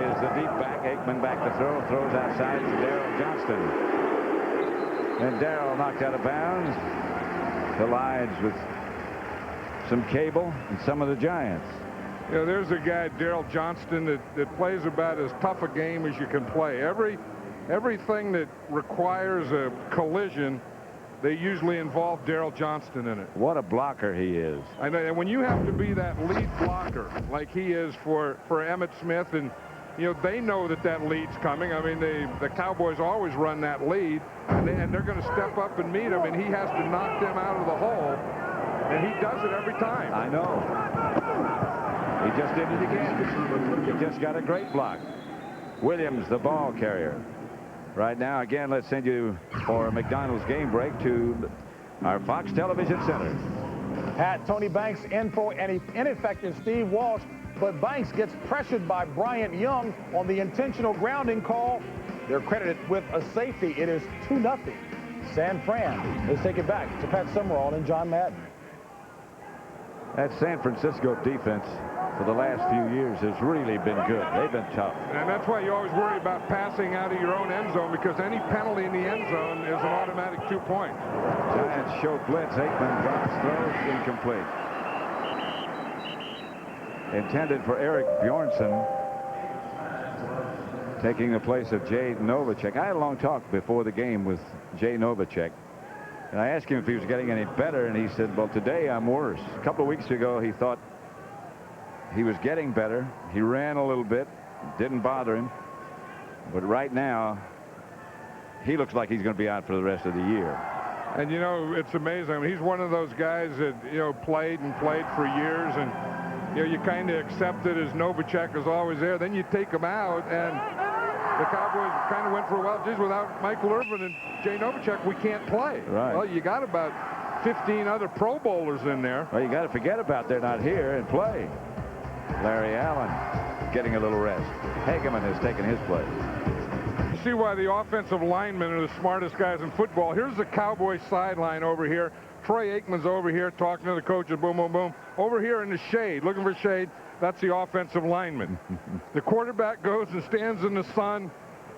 is the deep back. Aikman back to throw. Throws outside to Darrell Johnston. And Darrell knocked out of bounds. Collides with some cable and some of the Giants. Yeah, there's a guy, Darrell Johnston, that plays about as tough a game as you can play. Everything that requires a collision, they usually involve Darrell Johnston in it. What a blocker he is. I know, and when you have to be that lead blocker like he is for Emmitt Smith, and they know that lead's coming. I mean, the Cowboys always run that lead, and they're going to step up and meet him, and he has to knock them out of the hole, and he does it every time. I know. He just did it again. He just got a great block. Williams, the ball carrier. Right now, again, let's send you for a McDonald's game break to our Fox Television Center. Pat, Tony Banks in for an ineffective Steve Walsh, but Banks gets pressured by Bryant Young on the intentional grounding call. They're credited with a safety. It is 2-0. San Fran. Let's take it back to Pat Summerall and John Madden. That San Francisco defense for the last few years has really been good. They've been tough. And that's why you always worry about passing out of your own end zone, because any penalty in the end zone is an automatic 2 points. Giants show blitz. Aikman drops, throws, incomplete. Intended for Eric Bjornsson, taking the place of Jay Novacek. I had a long talk before the game with Jay Novacek, and I asked him if he was getting any better, and he said, well, today I'm worse. A couple of weeks ago, he thought he was getting better. He ran a little bit, didn't bother him, but right now he looks like he's going to be out for the rest of the year. And it's amazing. I mean, he's one of those guys that played for years, and you kind of accept it as Novacek is always there. Then you take him out, and the Cowboys kind of went for a while. Geez, without Michael Irving and Jay Novacek, we can't play. Right. Well, you got about 15 other Pro Bowlers in there. Well, you got to forget about they're not here and play. Larry Allen getting a little rest. Aikman has taken his place. You see why the offensive linemen are the smartest guys in football. Here's the Cowboys sideline over here. Troy Aikman's over here talking to the coaches, boom, boom, boom. Over here in the shade, looking for shade, that's the offensive lineman. The quarterback goes and stands in the sun.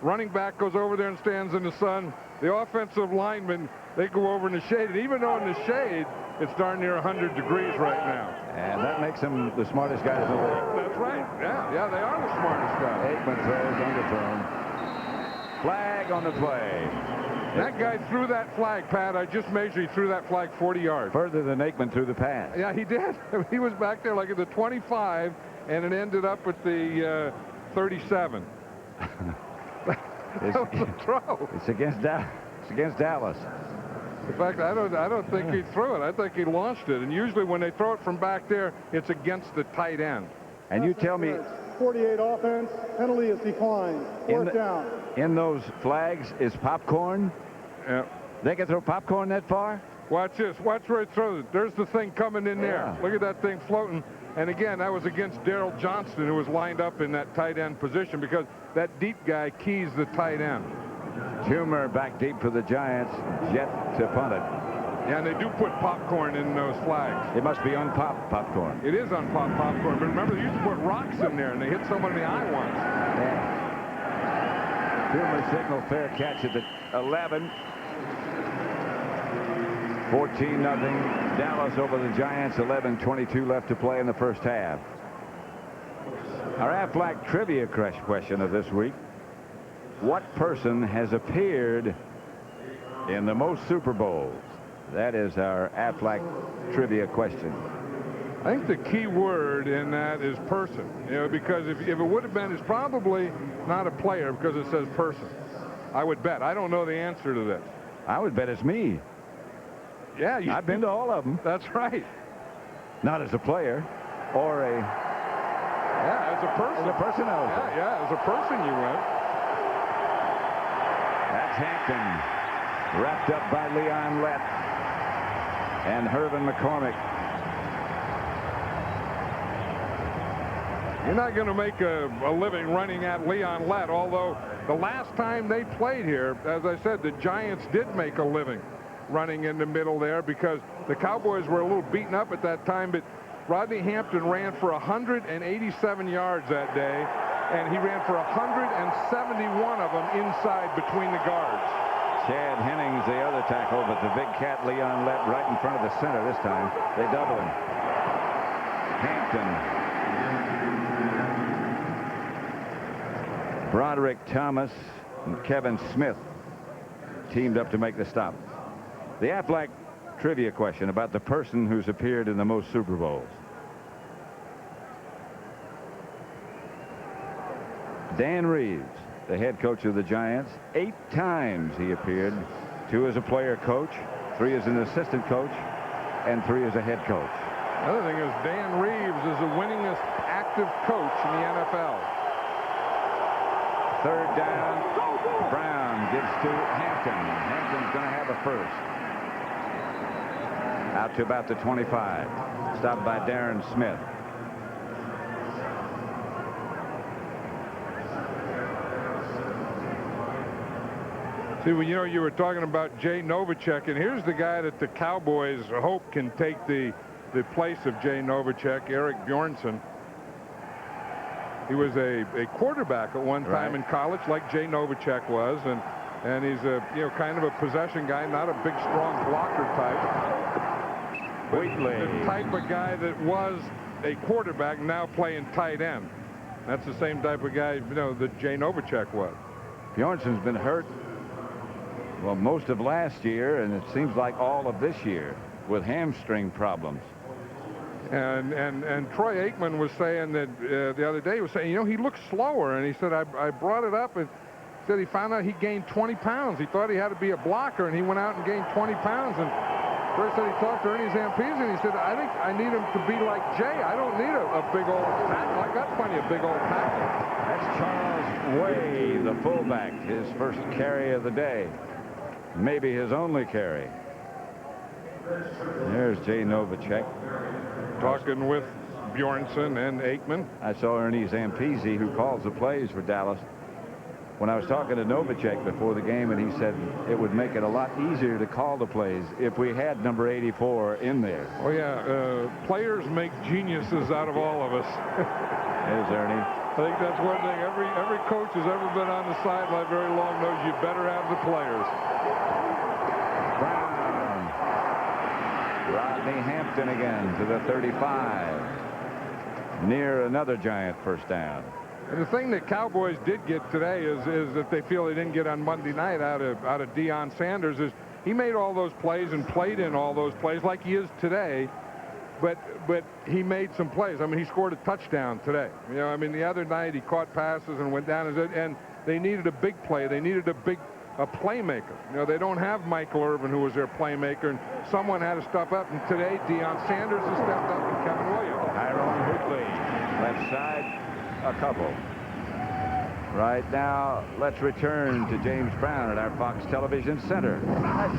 Running back goes over there and stands in the sun. The offensive linemen, they go over in the shade. And even though in the shade, it's darn near 100 degrees right now. And that makes them the smartest guys in the league. That's right. Yeah, they are the smartest guys. Aikman throws, underthrown. Flag on the play. That guy threw that flag, Pat. I just measured. He threw that flag 40 yards. Further than Aikman threw the pass. Yeah, he did. He was back there like at the 25, and it ended up at the 37. That was a throw. It's against Dallas. In fact, I don't think he threw it. I think he launched it. And usually when they throw it from back there, it's against the tight end. And you tell me, 48 offense, penalty is declined. Fourth down. In those flags is popcorn? Yeah. They can throw popcorn that far? Watch this. Watch where he throws it. There's the thing coming in there. Yeah. Look at that thing floating. And again, that was against Darrell Johnston, who was lined up in that tight end position because that deep guy keys the tight end. Humer back deep for the Giants. Jet to punt it. Yeah, and they do put popcorn in those flags. It must be unpopped popcorn. It is unpopped popcorn. But remember, they used to put rocks in there, and they hit someone in the eye once. Yeah. Humer signal fair catch at the 11. 14-0. Dallas over the Giants. 11:22 left to play in the first half. Our Aflac trivia question of this week. What person has appeared in the most Super Bowls? That is our Aflac trivia question. I think the key word in that is person. You know, because if it would have been, it's probably not a player because it says person. I would bet. I don't know the answer to this. I would bet it's me. Yeah, I've been to all of them. That's right. Not as a player or a... Yeah, as a person. As a personnel. Yeah, as a person you went. That's Hampton. Wrapped up by Leon Lett and Hervin McCormick. You're not going to make a living running at Leon Lett, although the last time they played here, as I said, the Giants did make a living running in the middle there because the Cowboys were a little beaten up at that time, but Rodney Hampton ran for 187 yards that day, and he ran for 171 of them inside between the guards. Chad Hennings, the other tackle, but the big cat Leon Lett right in front of the center this time. They double him. Hampton. Broderick Thomas and Kevin Smith teamed up to make the stop. The Aflac trivia question about the person who's appeared in the most Super Bowls. Dan Reeves, the head coach of the Giants. 8 times he appeared. 2 as a player coach, 3 as an assistant coach, and 3 as a head coach. Another thing is Dan Reeves is the winningest active coach in the NFL. 3rd down. Brown gives to Hampton. Hampton's going to have a first. Out to about the 25. Stopped by Darren Smith. See, well, you know, you were talking about Jay Novacek, and here's the guy that the Cowboys hope can take the place of Jay Novacek, Eric Bjornsson. He was a quarterback at one time in college, like Jay Novacek was, and he's a kind of a possession guy, not a big, strong blocker type. Wheatley. The type of guy that was a quarterback now playing tight end. That's the same type of guy, that Jay Novacek was. Bjornsson's been hurt, well, most of last year, and it seems like all of this year with hamstring problems. And Troy Aikman was saying that the other day, he was saying, he looks slower. And he said, I brought it up and said he found out he gained 20 pounds. He thought he had to be a blocker, and he went out and gained 20 pounds. And first said he talked to Ernie Zampese, and he said, I think I need him to be like Jay. I don't need a big old tackle. I got plenty of big old tackles. That's Charles Way, the fullback, his first carry of the day. Maybe his only carry. There's Jay Novacek. Talking with Bjornson and Aikman. I saw Ernie Zampese, who calls the plays for Dallas, when I was talking to Novacek before the game, and he said it would make it a lot easier to call the plays if we had number 84 in there. Oh, yeah. Players make geniuses out of all of us. There's Ernie. I think that's one thing. Every coach who's ever been on the sideline very long knows you better have the players. Brown. Rodney Hampton again to the 35. Near another Giant first down. And the thing that Cowboys did get today is that they feel they didn't get on Monday night out of Deion Sanders is he made all those plays and played in all those plays like he is today, but he made some plays. I mean, he scored a touchdown today. You know, I mean, the other night he caught passes and went down, and they needed a big play. They needed a playmaker. You know, they don't have Michael Irving, who was their playmaker, and someone had to step up. And today, Deion Sanders has stepped up, and Kevin Williams. Tyrone Woodley, left side, a couple. Right now, let's return to James Brown at our Fox Television Center.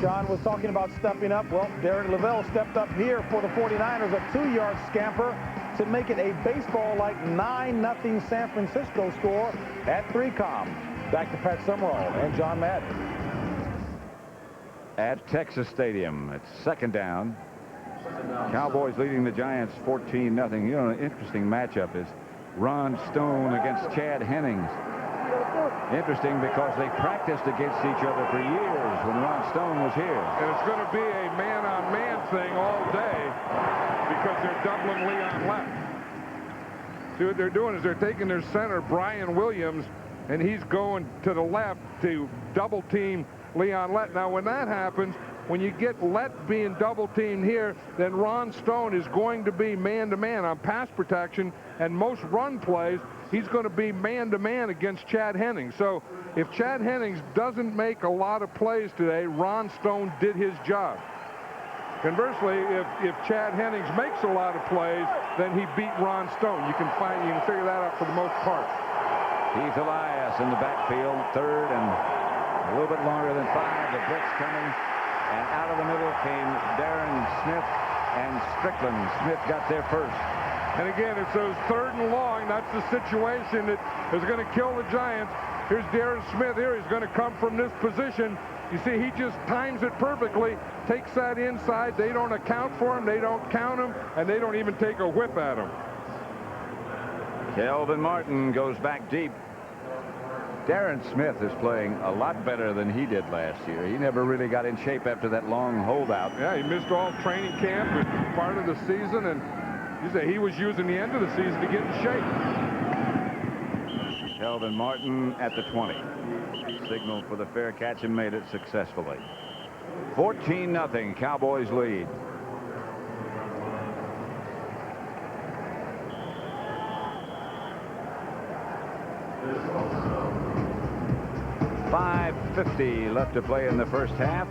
John was talking about stepping up. Well, Darren Lavelle stepped up here for the 49ers, a 2-yard scamper to make it a baseball-like 9-0 San Francisco score at 3Com. Back to Pat Summerall and John Madden. At Texas Stadium, it's second down. Cowboys leading the Giants 14-0. You know, an interesting matchup is Ron Stone against Chad Hennings. Interesting because they practiced against each other for years when Ron Stone was here. And it's going to be a man-on-man thing all day because they're doubling Leon Lett. See, what they're doing is they're taking their center, Brian Williams, and he's going to the left to double-team Leon Lett. Now, when that happens, when you get Lett being double-teamed here, then Ron Stone is going to be man-to-man on pass protection, and most run plays, he's going to be man-to-man against Chad Hennings. So if Chad Hennings doesn't make a lot of plays today, Ron Stone did his job. Conversely, if Chad Hennings makes a lot of plays, then he beat Ron Stone. You can figure that out for the most part. Keith Elias in the backfield, third and a little bit longer than 5. The blitz coming, and out of the middle came Darren Smith and Strickland. Smith got there first. And again, it's those third and long. That's the situation that is going to kill the Giants. Here's Darren Smith here. He's going to come from this position. You see, he just times it perfectly, takes that inside. They don't account for him. They don't count him, and they don't even take a whip at him. Kelvin Martin goes back deep. Darren Smith is playing a lot better than he did last year. He never really got in shape after that long holdout. Yeah, he missed all training camp and part of the season, and you say he was using the end of the season to get in shape. Kelvin Martin at the 20. Signal for the fair catch and made it successfully. 14-0 Cowboys lead. .550 left to play in the first half.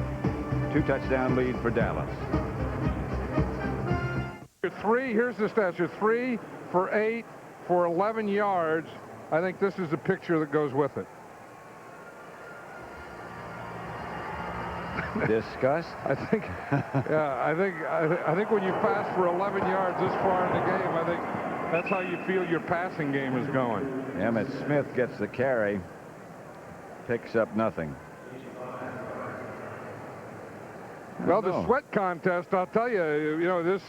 2-touchdown lead for Dallas. Here's the stats. You're 3 for 8 for 11 yards. I think this is the picture that goes with it. Discuss. I think, yeah, I think when you pass for 11 yards this far in the game, I think that's how you feel your passing game is going. Emmitt Smith gets the carry, picks up nothing. Well, the sweat contest, I'll tell you, you know, the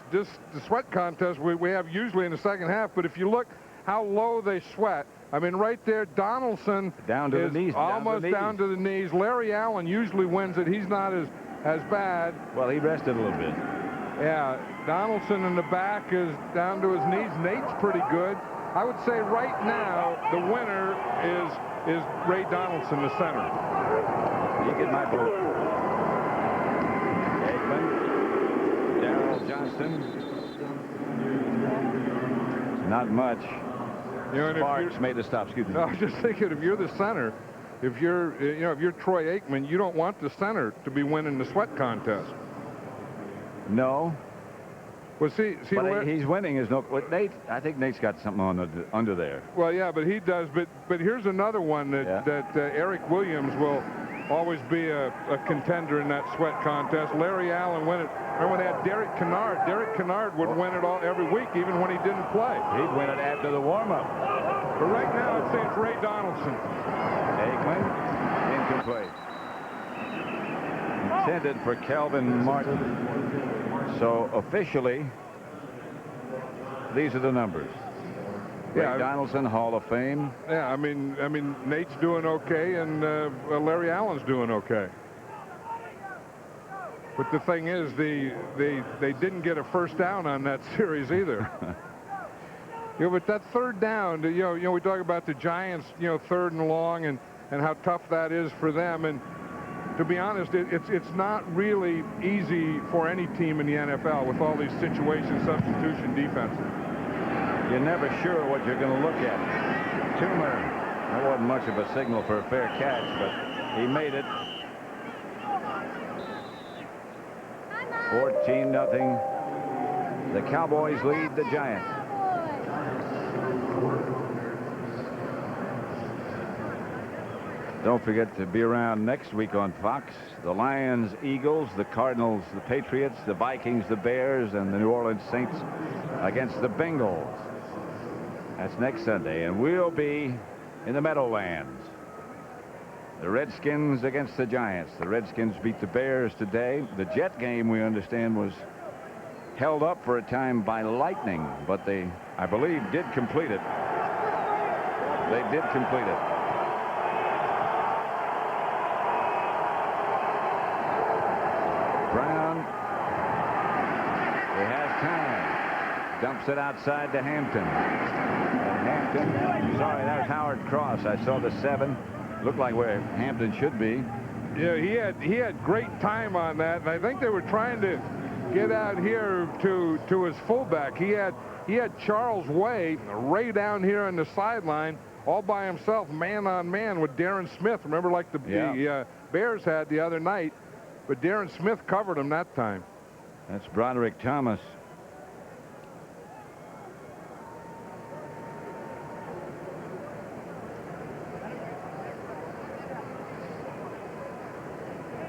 sweat contest we have usually in the second half, but if you look how low they sweat, I mean, right there, Donaldson down to the knees, almost down to the knees. Larry Allen usually wins it. He's not as bad. Well, he rested a little bit. Yeah, Donaldson in the back is down to his knees. Nate's pretty good. I would say right now the winner is Ray Donaldson, the center. You get my vote. Aikman, Darrell Johnston. Not much. You know, Sparks made the stop. Excuse me. I was just thinking, if you're the center, if you're Troy Aikman, you don't want the center to be winning the sweat contest. No. Well, see, but he's winning. Is no. Nate, I think Nate's got something on under there. Well, yeah, but he does. But here's another one that Eric Williams will always be a contender in that sweat contest. Larry Allen win it. Remember when they had Derek Kennard? Derek Kennard would win it all every week, even when he didn't play. He'd win it after the warm-up. But right now, I'd say it's Ray Donaldson. Aikman, incomplete. Intended for Calvin Martin. So officially, these are the numbers. Yeah, Ray Donaldson, Hall of Fame. Yeah, I mean, Nate's doing okay, and Larry Allen's doing okay. But the thing is, they didn't get a first down on that series either. But that third down, we talk about the Giants, third and long, and how tough that is for them. And to be honest, it's not really easy for any team in the NFL with all these situation substitution defenses. You're never sure what you're going to look at. Toomer, that wasn't much of a signal for a fair catch, but he made it. 14-0. The Cowboys lead the Giants. Don't forget to be around next week on Fox. The Lions, Eagles, the Cardinals, the Patriots, the Vikings, the Bears, and the New Orleans Saints against the Bengals. That's next Sunday, and we'll be in the Meadowlands. The Redskins against the Giants. The Redskins beat the Bears today. The Jet game, we understand, was held up for a time by lightning, but they, I believe, did complete it. They did complete it. Brown, he has time. Dumps it outside to Hampton. And Hampton, sorry, that was Howard Cross. I saw the 7. Looked like where Hampton should be. Yeah, he had great time on that, and I think they were trying to get out here to his fullback. He had Charles Way down here on the sideline, all by himself, man on man with Darren Smith. Remember, like the Bears had the other night, but Darren Smith covered him that time. That's Broderick Thomas.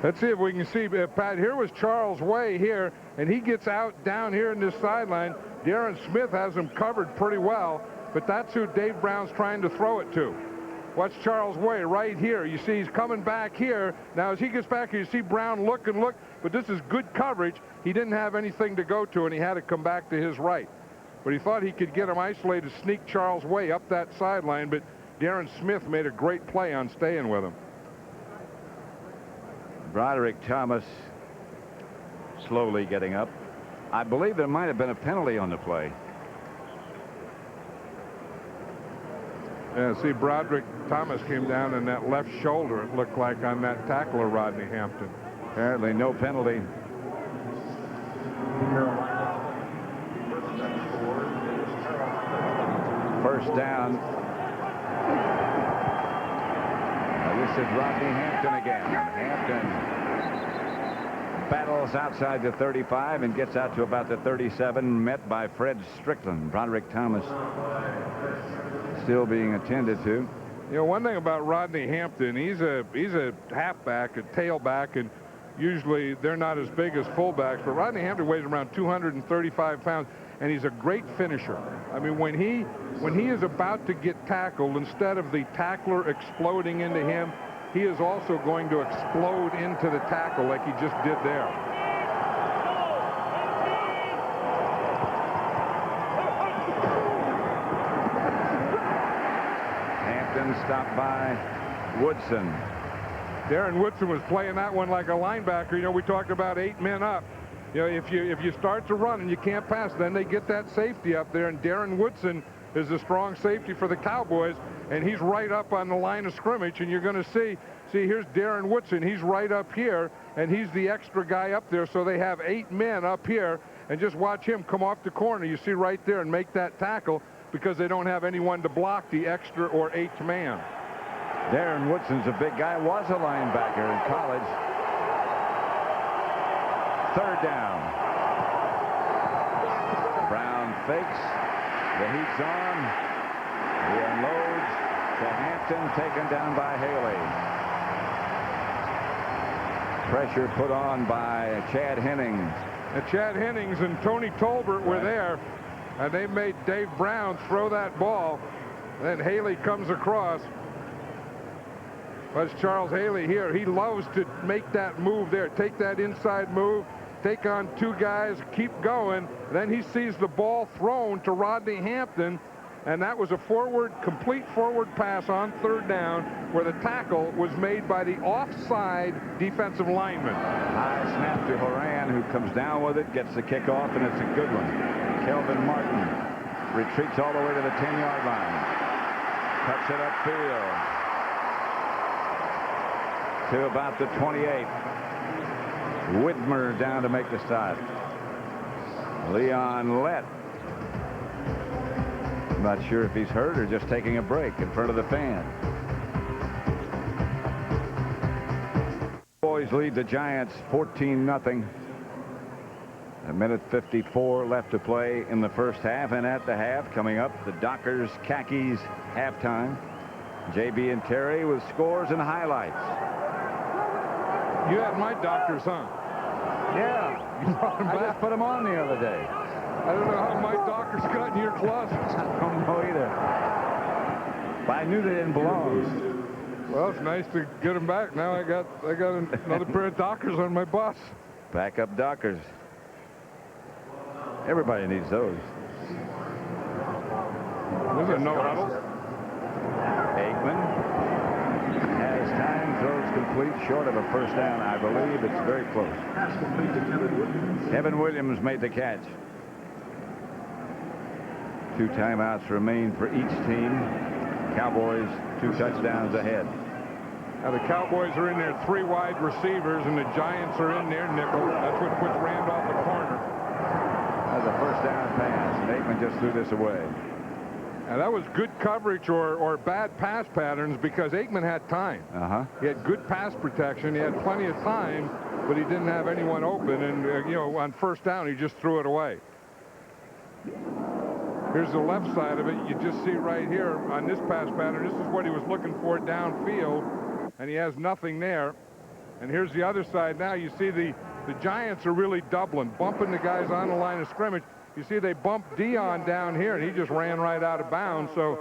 Let's see if we can see, Pat, here was Charles Way here, and he gets out down here in this sideline. Darren Smith has him covered pretty well, but that's who Dave Brown's trying to throw it to. Watch Charles Way right here. You see he's coming back here. Now, as he gets back here, you see Brown look, but this is good coverage. He didn't have anything to go to, and he had to come back to his right. But he thought he could get him isolated, sneak Charles Way up that sideline, but Darren Smith made a great play on staying with him. Broderick Thomas slowly getting up. I believe there might have been a penalty on the play. Yeah, see, Broderick Thomas came down in that left shoulder, it looked like, on that tackler, Rodney Hampton. Apparently no penalty. First down. This is Rodney Hampton again. Hampton battles outside the 35 and gets out to about the 37, met by Fred Strickland. Broderick Thomas still being attended to. One thing about Rodney Hampton, he's a halfback, a tailback, and usually they're not as big as fullbacks, but Rodney Hampton weighs around 235 pounds, and he's a great finisher. I mean, when he is about to get tackled, instead of the tackler exploding into him, he is also going to explode into the tackle like he just did there. Hampton stopped by Woodson. Darren Woodson was playing that one like a linebacker. We talked about 8 men up. If you start to run and you can't pass, then they get that safety up there, and Darren Woodson is a strong safety for the Cowboys, and he's right up on the line of scrimmage, and you're going to see here's Darren Woodson. He's right up here, and he's the extra guy up there, so they have 8 men up here, and just watch him come off the corner, you see right there, and make that tackle because they don't have anyone to block the extra or 8th man. Darren Woodson's a big guy, was a linebacker in college. Third down. Brown fakes. The heat's on. He unloads to Hampton, taken down by Haley. Pressure put on by Chad Hennings. And Chad Hennings and Tony Tolbert were there, and they made Dave Brown throw that ball. Then Haley comes across. That's Charles Haley here. He loves to make that move there, take that inside move, take on two guys, keep going. Then he sees the ball thrown to Rodney Hampton, and that was a complete forward pass on third down where the tackle was made by the offside defensive lineman. High snap to Horan, who comes down with it, gets the kickoff, and it's a good one. Kelvin Martin retreats all the way to the 10-yard line. Cuts it upfield to about the 28. Whitmer down to make the stop. Leon Lett. Not sure if he's hurt or just taking a break in front of the fans. Boys lead the Giants 14-0. A minute 54 left to play in the first half, and at the half coming up, the Dockers Khakis halftime. JB and Terry with scores and highlights. You had my Dockers, huh? Yeah, You brought them I back. just put them on the other day. I don't know how my Dockers got in your closet. I don't know either. But I knew they didn't belong. Well, it's nice to get them back. Now I got another pair of Dockers on my bus. Backup Dockers. Everybody needs those. There's a no huddle. Aikman has time, throws complete, short of a first down. I believe it's very close. Kevin Williams made the catch. 2 timeouts remain for each team. Cowboys 2 touchdowns ahead. Now the Cowboys are in there 3 wide receivers, and the Giants are in there nickel. That's what puts Randolph at corner. That's a first down pass, and Aikman just threw this away. Now that was good coverage or bad pass patterns because Aikman had time. He had good pass protection. He had plenty of time, but he didn't have anyone open. And, you know, on first down, he just threw it away. Here's the left side of it. You just see right here on this pass pattern. This is what he was looking for downfield, and he has nothing there. And here's the other side now. You see the Giants are really doubling, bumping the guys on the line of scrimmage. You see they bumped Deion down here, and he just ran right out of bounds. So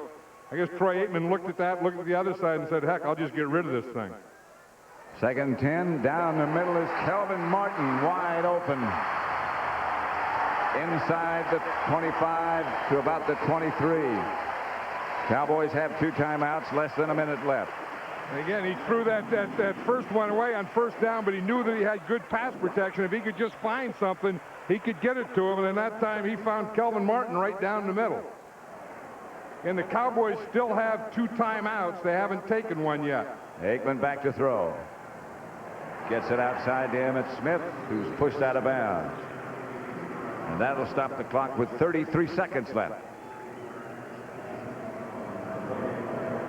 I guess Troy Aikman looked at that, looked at the other side, and said, heck, I'll just get rid of this thing. 2nd and 10. Down the middle is Kelvin Martin, wide open. Inside the 25 to about the 23. Cowboys have 2 timeouts, less than a minute left. And again, he threw that first one away on first down, but he knew that he had good pass protection. If he could just find something, he could get it to him. And in that time, he found Kelvin Martin right down the middle. And the Cowboys still have 2 timeouts. They haven't taken one yet. Aikman back to throw. Gets it outside to Emmitt Smith, who's pushed out of bounds. And that'll stop the clock with 33 seconds left.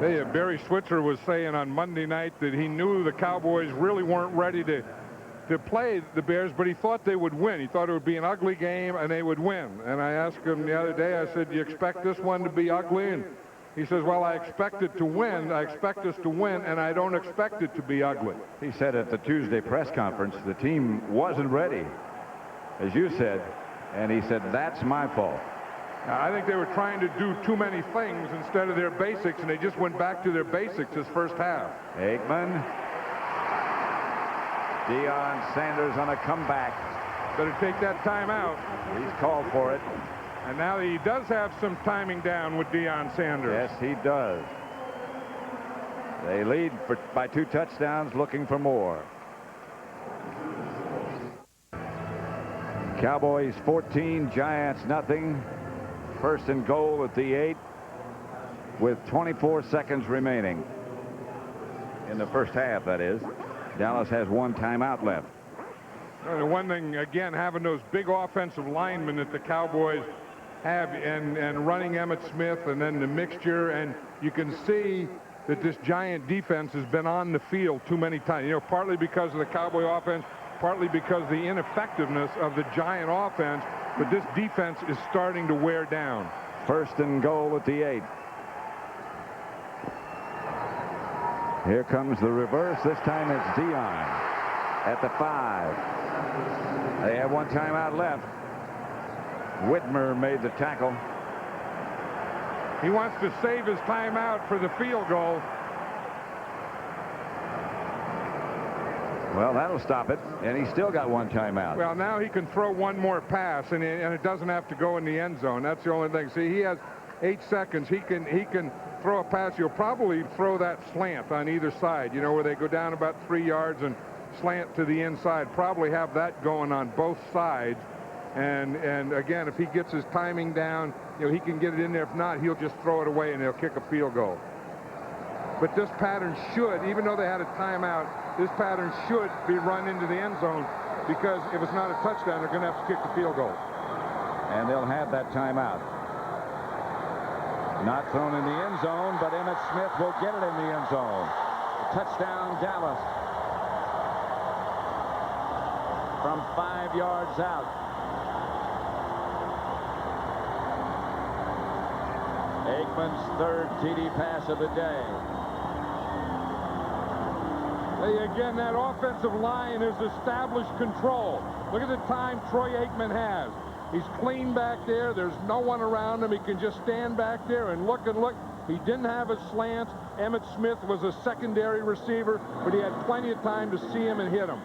Barry Switzer was saying on Monday night that he knew the Cowboys really weren't ready to play the Bears, but he thought they would win. He thought it would be an ugly game and they would win. And I asked him the other day, I said, do you expect this one to be ugly? And he says, well, I expect it to win. I expect us to win, and I don't expect it to be ugly. He said at the Tuesday press conference the team wasn't ready, as you said, and he said, that's my fault. I think they were trying to do too many things instead of their basics, and they just went back to their basics this first half. Aikman. Deion Sanders on a comeback. Better take that timeout. He's called for it. And now he does have some timing down with Deion Sanders. Yes, he does. They lead by 2 touchdowns, looking for more. Cowboys 14, Giants nothing. 1st and goal at the 8 with 24 seconds remaining. In the first half, that is. Dallas has 1 timeout left. The one thing, again, having those big offensive linemen that the Cowboys have and running Emmitt Smith and then the mixture, and you can see that this Giant defense has been on the field too many times. You know, partly because of the Cowboy offense, partly because of the ineffectiveness of the Giant offense, but this defense is starting to wear down. 1st and goal at the 8. Here comes the reverse. This time it's Deion. at the 5. They have one timeout left. Whitmer made the tackle. He wants to save his timeout for the field goal. Well, that'll stop it, and he's still got one timeout. Well, now he can throw one more pass, and it doesn't have to go in the end zone. That's the only thing. See, he has 8 seconds. He can throw a pass. He'll probably throw that slant on either side, you know, where they go down about 3 yards and slant to the inside. Probably have that going on both sides. And again, if he gets his timing down, you know, he can get it in there. If not, he'll just throw it away and they'll kick a field goal. But this pattern should, even though they had a timeout, this pattern should be run into the end zone, because if it's not a touchdown, they're going to have to kick the field goal. And they'll have that timeout. Not thrown in the end zone, but Emmitt Smith will get it in the end zone. Touchdown, Dallas. From 5 yards out. Aikman's 3rd TD pass of the day. Again, that offensive line has established control. Look at the time Troy Aikman has. He's clean back there. There's no one around him. He can just stand back there and look and look. He didn't have a slant. Emmitt Smith was a secondary receiver, but he had plenty of time to see him and hit him.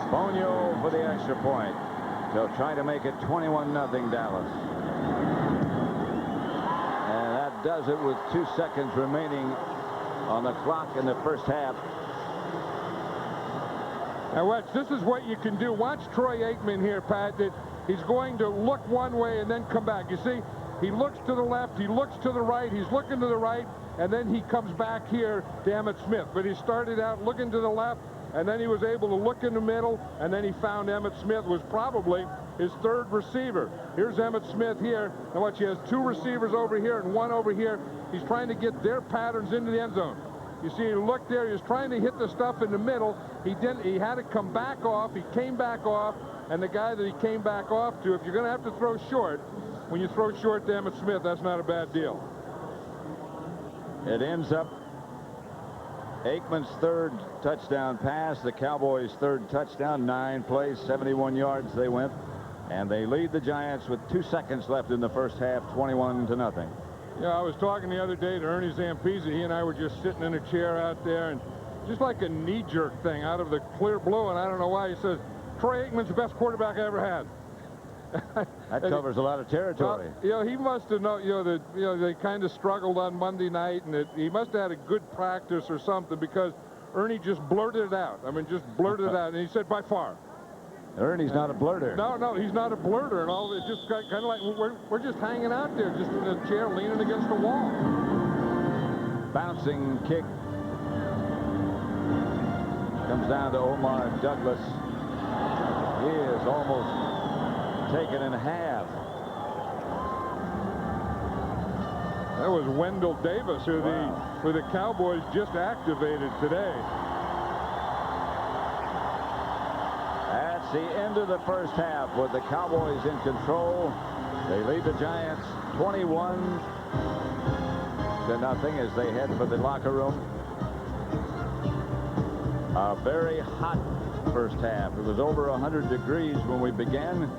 Sponio for the extra point. They'll try to make it 21-0 Dallas. And that does it with 2 seconds remaining on the clock in the first half. Now watch, this is what you can do. Watch Troy Aikman here, Pat. That he's going to look one way and then come back. You see, he looks to the left, he looks to the right, he's looking to the right, and then he comes back here to Emmitt Smith. But he started out looking to the left, and then he was able to look in the middle, and then he found Emmitt Smith was probably his 3rd receiver. Here's Emmitt Smith here. And watch, he has 2 receivers over here and 1 over here. He's trying to get their patterns into the end zone. You see, he looked there. He was trying to hit the stuff in the middle. He didn't. He had to come back off. He came back off. And the guy that he came back off to, if you're going to have to throw short, when you throw short to Emmitt Smith, that's not a bad deal. It ends up Aikman's 3rd touchdown pass, the Cowboys' 3rd touchdown. 9 plays, 71 yards they went. And they lead the Giants with 2 seconds left in the first half, 21-0. Yeah, I was talking the other day to Ernie Zampese. He and I were just sitting in a chair out there, and just like a knee-jerk thing out of the clear blue, and I don't know why, he says, Troy Aikman's the best quarterback I ever had. That covers a lot of territory. You know, he must have known, they kind of struggled on Monday night, and he must have had a good practice or something, because Ernie just blurted it out. I mean, just blurted it out, and he said, by far. Ernie's not a blurter. No, he's not a blurter, and all. It's just kind of like we're just hanging out there, just in a chair, leaning against the wall. Bouncing kick comes down to Omar Douglas. He is almost taken in half. That was Wendell Davis, who the Cowboys just activated today. That's the end of the first half with the Cowboys in control. They lead the Giants 21-0 as they head for the locker room. A very hot first half. It was over 100 degrees when we began,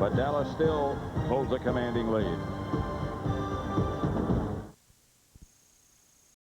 but Dallas still holds a commanding lead.